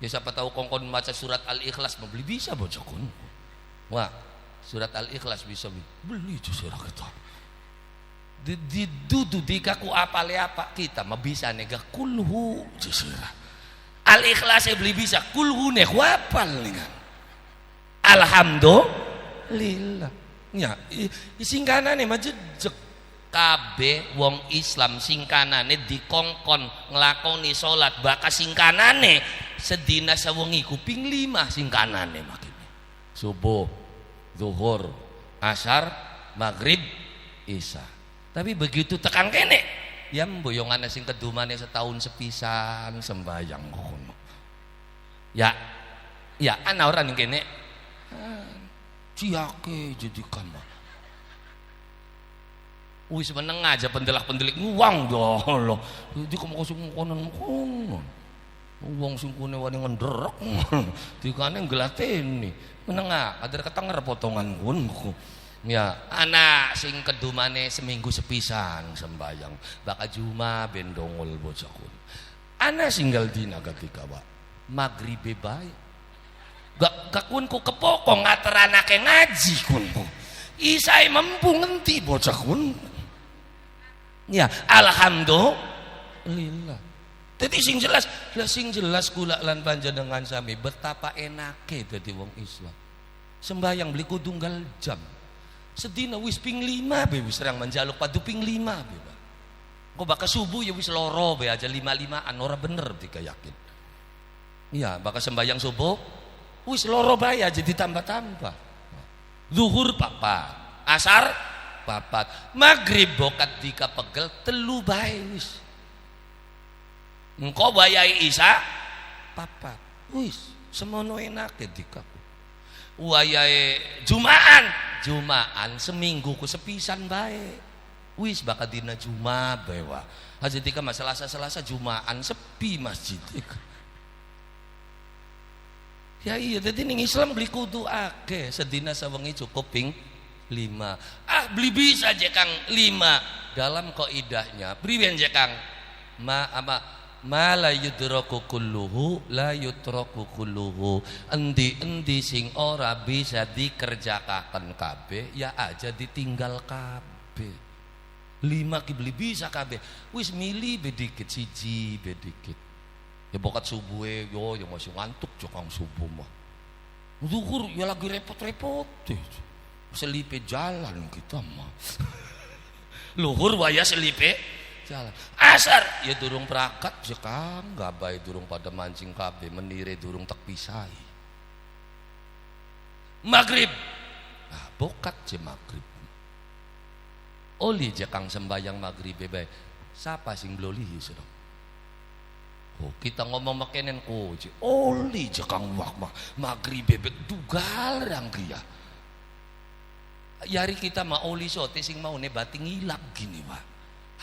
Ya siapa tahu kongkon baca surat Al-Ikhlas mau beli bisa bocokon. Wah, surat Al-Ikhlas bisa beli itu sira kita. Di dudu dikaku apale apa kita mah bisa nega kulhu sira. Al-Ikhlas beli bisa kulhu ne hafal nih. Alhamdulillah. Ya, singkanane mah jejeg kabeh wong Islam singkanane dikongkon nglakoni salat bakas singkanane sedina sawengi kuping 5 singkanane makene subuh zuhur asar maghrib isya tapi begitu tekan kene ya mboyongane sing kedumane setahun sepisan sembayang kono ya ana ora ning kene ciake jadi kan Wis meneng aja pendelak-pendelik nguwang ya Allah. Di kono konon. Wong sing kune wani ngenderek. Dikane nglateni. Meneng kader ketenger potongan kunku. Ya, anak sing kedumane seminggu sepisan sembayang. Baka juma bendongol bocah kun. Ana singgal dina ketika Pak. Magribe bae. Gak kunku kepokong ngater anake ngaji kunku. Isae mampu ngenti bocah kun. Ya, alhamdulillah. Jadi sing jelas kula lan panjenengan sami betapa enake dadi wong Islam. Sembayang beli kudunggal jam. Sedina wis ping 5 be wis serang menjaluk padu ping 5 be. Kok bakal subuh ya wis loro be aja 5-5an ora bener tika yakin. Iya, bakal sembayang subuh wis loro bae aja ditambah-tambah. Zuhur papat, asar papat, maghrib bokat dika pegel telu bae wis. Engko bayai isya papat. Wis semono enake dikaku. Wayahe Jumaan seminggu ku sepisan bae. Wis bakal dina Juma bae wa. Aja dika Selasa Jumaan sepi masjid. Ya iya dadi ning Islam beli kudu akeh, sedina sawengi cukup ping 5. Beli bisa aja Kang 5. Dalam kaidahnya priwen aja Kang? Ma la yudraku kulluhu la yutraku kulluhu. Endi sing ora bisa dikerjakaken kabeh ya aja ditinggal kabeh. 5 ki beli bisa kabeh. Wis milih bedikit siji bedikit. Ya bokat subuhe yo yang masih ngantuk jokang subuh mah. Zuhur ya lagi repot-repot. Selipe jalan kita mah. Luhur waya selipe jalan. Asar ya durung prakat sekang gabay durung pada mancing kabeh menire durung tak pisai. Maghrib bokat je maghrib. Oli je kang sembayang maghrib bae. Sapa sing blolihi sedang? Oh, kita ngomong makenen koji. Oli je kang wak mah maghrib bebek dugal rang kia. Yari kita mah oli sote sing mau ne bati ngilap gini wa.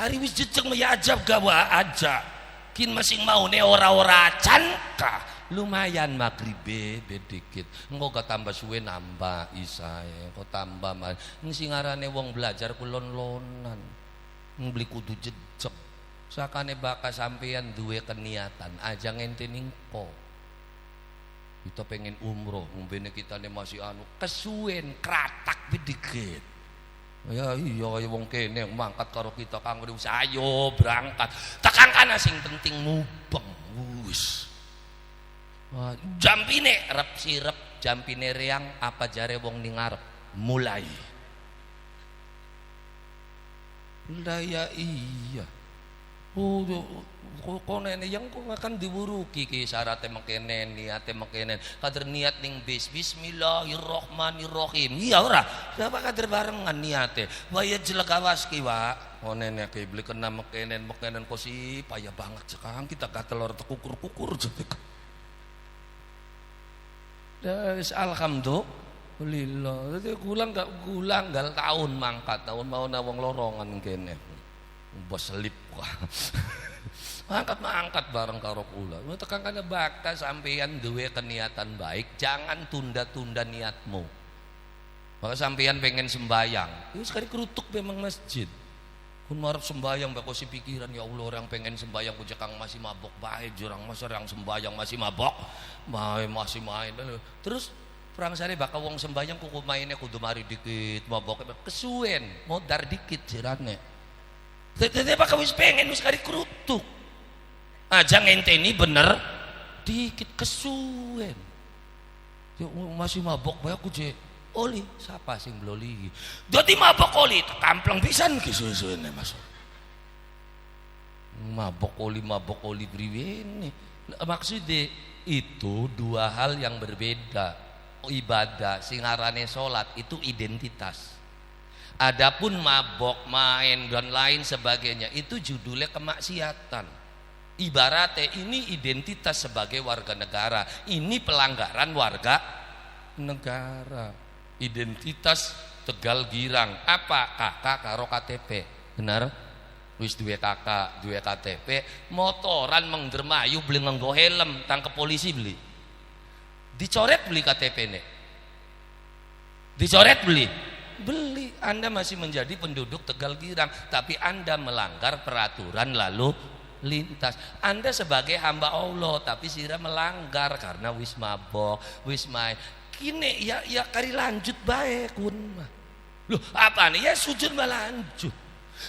Hari wis jejeg mah ya ajab gawa aja. Kin masing mau ne ora-ora canka. Lumayan maghrib bedikit. Engko ka tambah suwe nambah isae. Engko tambah mah sing arane wong belajar kulon-lonan. Beli kudu jejeg. Sakane baka sampeyan duwe keniatan aja ngenteni engko. Kita pengen umroh, umpene kita ne masih kesuwen kratak dikit. Ya iya kaya wong kene mangkat karo kita kang wis ayo berangkat. Tekan kana sing penting mubeng wis. Jampine rep sirep, jampine reang apa jare wong ning ngarep mulai. Lah ya iya. Kok nene yang kok akan diburuki ki syaratnya mekenen niate mekenen kader niat ning bismillahirrahmanirrahim iya ora siapa kader barengan niate waya jelek awas ki wa nene ki beli kena mekenen kok si payah banget sekarang kita gatel ora kukur-kukur jetek das alhamdulillah dadi gulang gal tahun mangkat tahun mau wong lorongan kene bos selip angkat bareng karo kula tekan kana bakal sampeyan duwe keniatan baik jangan tunda-tunda niatmu maka sampeyan pengen sembayang itu sekali kerutuk memang masjid kun marep sembayang bako si pikiran ya Allah orang pengen sembayang ku jekang masih mabok bae jurang mas orang sembayang masih mabok bae masih main terus perang sare bakal wong sembayang kuku mainnya kudu mari dikit mabok kesuwen modar dikit jirane tete bakal wis pengen wis kari kerutuk aja ngenteni bener dikit kesuwen masih mabok bae aku je oli siapa sing bloli dadi mabok oli kampleng pisan ki suwe-suwene Mas mabok oli priwene maksudnya itu dua hal yang berbeda ibadah sing arane salat itu identitas. Adapun mabok, main dan lain sebagainya itu judulnya kemaksiatan. Ibaratnya ini identitas sebagai warga negara, ini pelanggaran warga negara. Identitas Tegal Girang apa kakak karo KTP benar wis duwe kakak duwe KTP motoran mengdermayu beli nganggo helm tangkep polisi beli dicoret beli KTP nih dicoret beli Anda masih menjadi penduduk Tegal Girang tapi Anda melanggar peraturan lalu lintas. Anda sebagai hamba Allah tapi sira melanggar karena wis mabok wis main kini ya kari lanjut baik kun mah loh apa nih ya sujud mah lanjut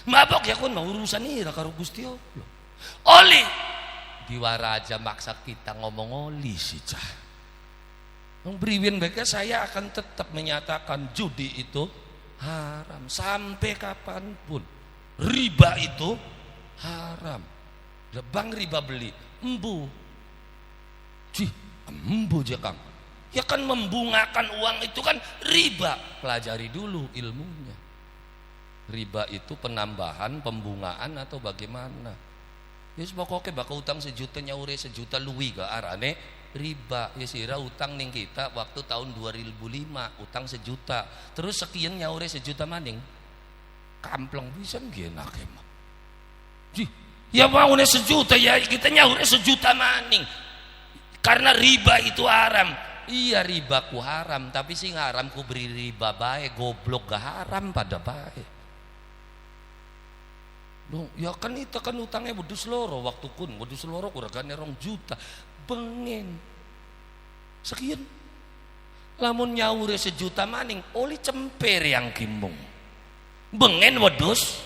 mabok ya kun mau urusan ira karo Gusti Allah oli diwaraja maksa kita ngomong oli sih cah Beriwin mereka saya akan tetap menyatakan judi itu haram sampai kapanpun. Riba itu haram. Lebang riba beli embu. Embu aja Kang. Ya kan membungakan uang itu kan riba. Pelajari dulu ilmunya. Riba itu penambahan, pembungaan atau bagaimana? Ya pokoknya bakal utang sejuta nyaure sejuta luwi ga arane riba. Ya sira utang ning kita waktu tahun 2005 utang sejuta terus sekian nyaure sejuta maning kamplong bisa ngenak emang ya mau sejuta ya kita nyaure sejuta maning karena riba itu haram. Iya ribaku haram tapi sing haram ku beri riba bae goblok gak haram pada bae dong ya kan itu kan utangnya wedus loro waktu kun wedus loro kuragane 2 juta bengen sekian lamun nyaure sejuta maning oli cemper yang kimbung bengen wedus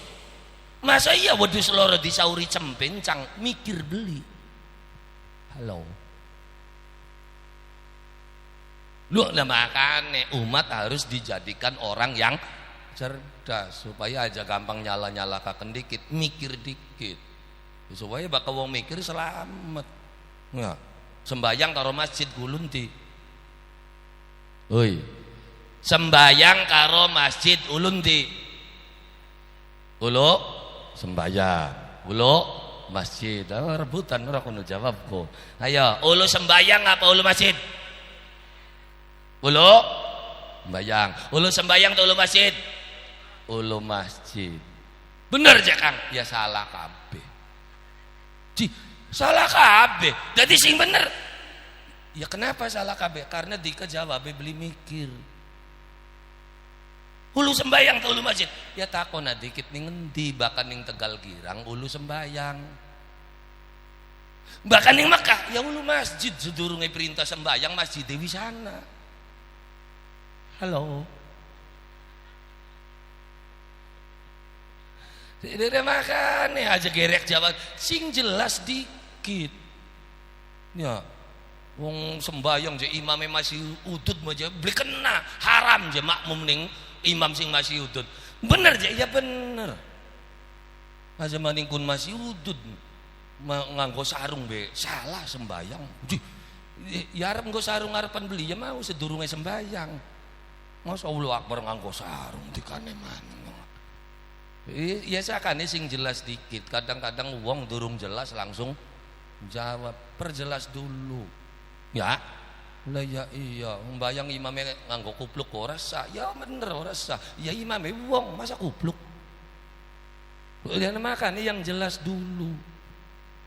masa iya wedus loro disauri cempencang mikir beli halo lu makanya umat harus dijadikan orang yang cerdas supaya aja gampang nyala-nyalakaken dikit mikir dikit supaya bakal wong mikir selamat ya sembayang karo masjid gulun di oi sembayang karo masjid ulun di ulo sembayang ulo masjid rebutan ora kono jawabku ayo ulo sembayang apa ulo masjid ulo sembayang ulo sembayang atau ulo masjid ulo masjid bener aja Kang ya salah kabeh salah kabeh jadi sing bener ya kenapa salah kabeh karena dikejawab beli mikir ulu sembayang ke ulu masjid ya takona dikit ning ngendi bahkan ning Tegal Girang ulu sembayang bahkan ning Mekah ya ulu masjid sedurunge perintah sembayang masjid dewi sana halo Dede makan nih aja gerek jawab sing jelas dikit ya wong sembayang je imamnya masih udut aja beli kena haram je makmum ning imam sing masih udut bener je ya bener aja maning kun masih udut nganggo sarung be salah sembayang ya arep nggo sarung arepan beli ya mau sedurunge sembayang masa Allahu Akbar nganggo sarung dikane maneh iya sakane sing jelas dikit kadang-kadang wong durung jelas langsung jawab perjelas dulu ya lah ya iya mbayang imamnya nganggo kupluk ora sah ya bener ora sah ya imamnya wong masa kupluk dan makanya yang jelas dulu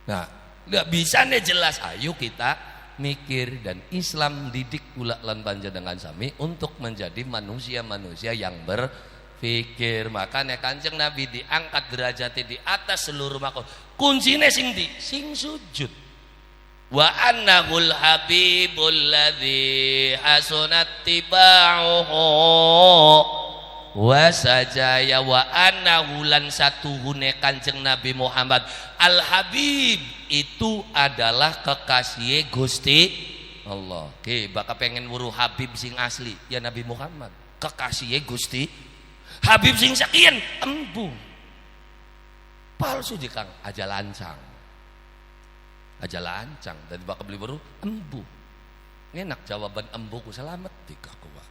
nah nggak bisa nih jelas ayo kita mikir dan Islam didik kula lan panjenengan sami untuk menjadi manusia-manusia yang berpikir. Makanya Kanjeng Nabi diangkat derajatnya di atas seluruh makhluk. Kuncinya sing sujud. Wa annahul habibul ladzi hasunat tibauhu wa sajaya wa annahu lan satuhune Kanjeng Nabi Muhammad al habib itu adalah kekasih Gusti Allah. Oke, bakal pengen wuruh habib sing asli ya Nabi Muhammad. Kekasih Gusti habib sing sakian embung. Palsu je Kang, aja lancang. Aja lancang dan bakal beli baru embu. Enak jawaban embuku selamat tiga kuwa.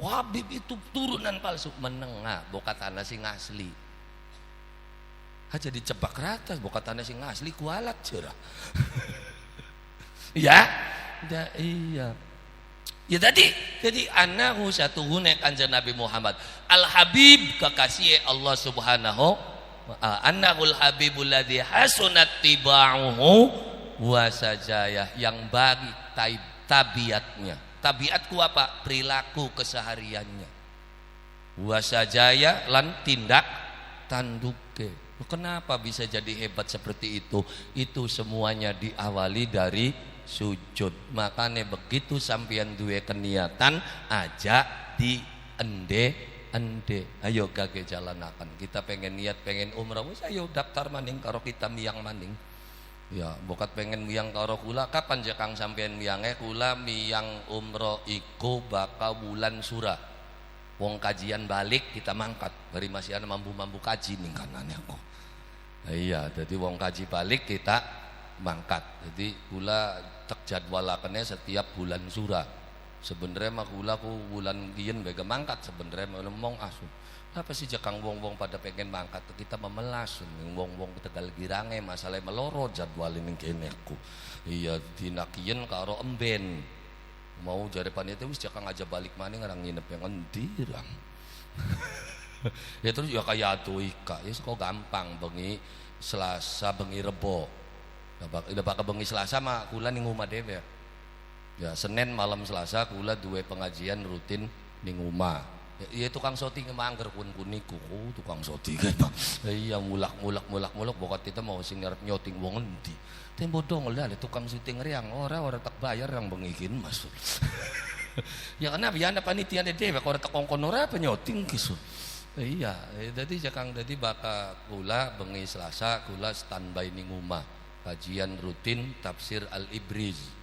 Habib itu turunan palsu menengah boka tanah sing asli. Aja dicepak rata boka tanah sing asli kualat cerah. Ya, iya. Ya jadi anahu satuhune Kanjeng Nabi Muhammad Al Habib kekasih Allah Subhanahu annahul habibul ladzi hasunat tibauhu wa sajayah, yang bagi tabiatnya. Tabiatku apa? Perilaku kesehariannya. Wa sajaya lan tindak tanduke. Kenapa bisa jadi hebat seperti itu? Itu semuanya diawali dari sujud. Makanya begitu sampeyan duwe keniatan aja di ende. Ayo gage jalanakan. Kita pengen niat pengen umrah, wis ayo daftar maning karo kita miyang maning. Ya, bokat pengen miyang karo kula, kapan jakang sampeyan miyange? Kula miyang umrah iku bakal bulan Surah. Wong kajian balik kita mangkat. Bari masih ana mampu-mampu kaji ning kanane aku. Iya, jadi wong kaji balik kita mangkat. Jadi kula tek jadwalakane setiap bulan Surah. Sebenarnya mah kula ku bulan kiyen bega mangkat sebenarnya ngomong asu. Apa sih jakang wong-wong pada pengen mangkat, kita memelas wong-wong Tegal Girange masalah meloro jadwal ning kene aku. Iya, dina kiyen karo emben. Mau jare panitia wis jakang aja balik maneh ngarang nginep yang endi rang. Ya terus ya kayak atuh ika, ya kok gampang bengi Selasa bengi Rebo. Udah bakal bengi Selasa mah kula ning omah dhewe. Ya Senin malam Selasa kula duwe pengajian rutin ning omah. Ya tukang shooting mangger kun-kuniku, tukang shooting kan. Iya mulak bokat kita mau sing ngarep nyoting wong endi. Tembo dong lah tukang syuting riang ora tak bayar yang bengikin Mas. Ya kenapa ya ana panitia dhewe kok ora tak kongkon ora penyoting kisu. Iya, jadi jakang jadi baka kula bengi Selasa kula standby ning omah. Kajian rutin tafsir Al-Ibriz.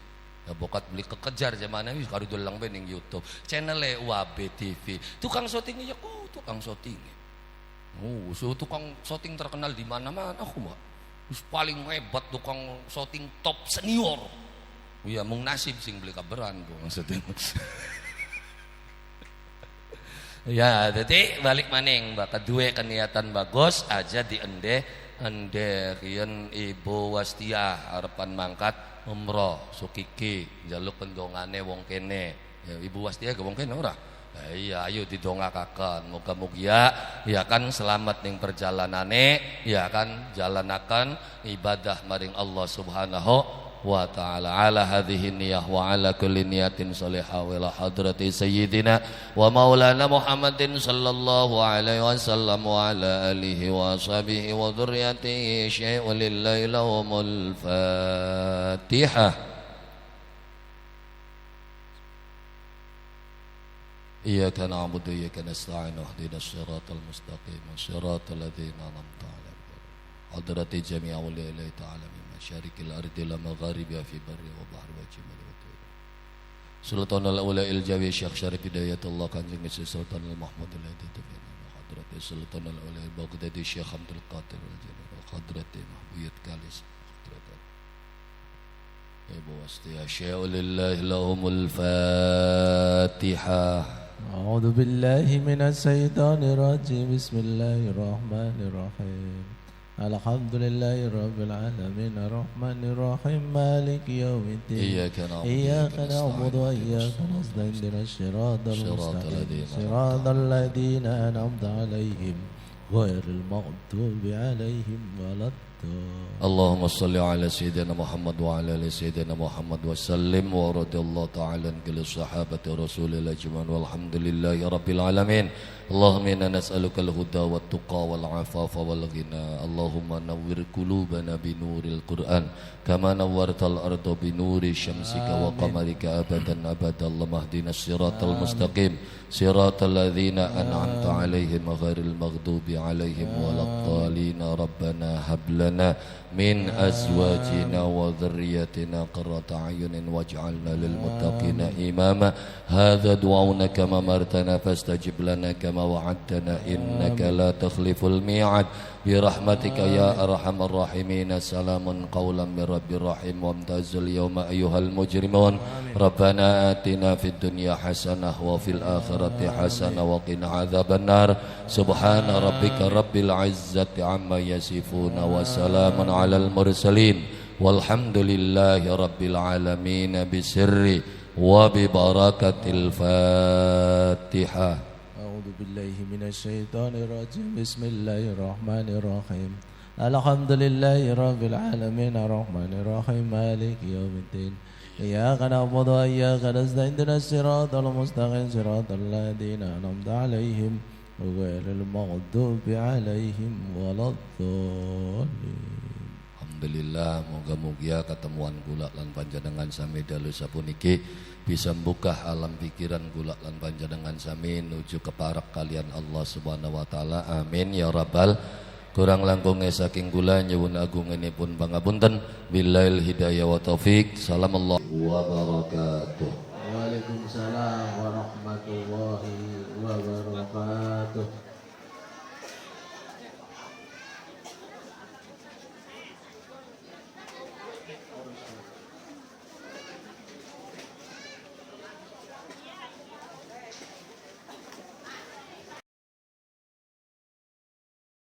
Ya bokat beli kekejar zamane wis karo dolang ben ning YouTube. Channel UAB TV. Tukang syuting ya ku tukang syuting. Tukang syuting terkenal di mana-mana aku mah. Wis paling hebat tukang syuting top senior. Iya mung nasib sing beli kaberan kok maksudnya. Ya, jadi balik maning bakal duwe keniatan bagus aja di ende kian Ibu Wastia harapan mangkat umroh sukiki jaluk pendongane wong kene. Ya, Ibu Wastia ke wong kene ora? Iya, ayo didongakaken. Muga-muga ya kan selamat ning perjalanane, ya kan jalanakan ibadah maring Allah Subhanahu wa ta'ala ala hadhihi niyah wa ala kulli niyatin salihah wa ila hadrati sayyidina wa maulana Muhammadin sallallahu alaihi wasallam wa ala alihi wa ashabihi wa dhurriyyatihi syai'un lillahi lahumul fatihah. Iyyaka na'budu wa iyyaka nasta'in ihdinas siratal mustaqim siratal ladzina an'amta 'alaihim hadrati jami'i awliya'i ta'ala syarikil ardi la magharibiha fi barri wa bahri wa jimali wa tuyur Sultanul Ula'il Jawi Syekh Syarif Hidayatullah Kanjeng Sultanul Mahmudul Haditufin Hadrati Sultanul Ula'il Baghdadi Syekh Abdul Qadir Al-Jalil Hadrati Mahbiyat Kalis Ibu Wastia Syai'ulillahi lahumul Fatihah. A'udhu billahi minas syaitanir rajim. Bismillahirrahmanirrahim. Alhamdulillahi rabbil alamin arrahmanir rahim maliki yaumiddin iyyaka na'budu wa iyyaka nasta'in ihdinas siratal mustaqim siratal ladzina an'amta 'alaihim ghairil maghdubi 'alaihim waladdallin. Allahumma salli ala sayyidina Muhammad wa ala ali sayyidina Muhammad wa sallim wa radiyallahu ta'ala an kulli sahabati rasulillah ajma'in walhamdulillahi rabbil alamin. Allahumma inna nas'aluka al-huda wa tuqa wal afafa wal ghina. Allahumma nawwir qulubana bi nuril Qur'an kama nawwartal arda bi nuri syamsika wa qamarika abadan abada. Allahumma ihdinas siratal mustaqim siratal ladzina an'amta 'alaihim ghairil maghdubi 'alaihim waladdallin. Rabbana hab lana min azwajina wa dhurriyyatina qurrata a'yunin waj'alna lil muttaqina imama. Hadza du'auna kama martana fastajib lana kama wa'adtana innaka la takhliful mi'ad bi rahmatika ya arhamar rahimin. Salamun qawlan min rabbir rahim wamtazil yawma ayyuhal mujrimun. Rabbana atina fid dunya hasanah wa fil akhirati hasanah wa qina adzabannar. Subhana rabbika rabbil izzati amma yasifun wa salamun alal mursalin walhamdulillahi rabbil alamin bisirri wa bi barakatil Fatihah. بالله من الشيطان الرجيم بسم الله الرحمن الرحيم الحمد لله رب العالمين الرحمن الرحيم مالك يوم الدين إياك نعبد وإياك نستعين اهدنا الصراط المستقيم صراط الذين أنعمت عليهم غير المغضوب عليهم ولا الضالين. Alhamdulillah, moga-moga ketemuan kula lan panjenengan sami dalu sapuniki bisa membuka alam pikiran kula lan panjenengan sami nuju keparak kalian Allah Subhanahu wa taala. Amin ya rabbal. Kurang langkung saking kula nyuwun agungenipun pangapunten. Billail hidayah wa taufik. Salamallahu wa barakatuh. Waalaikumsalam warahmatullahi wabarakatuh.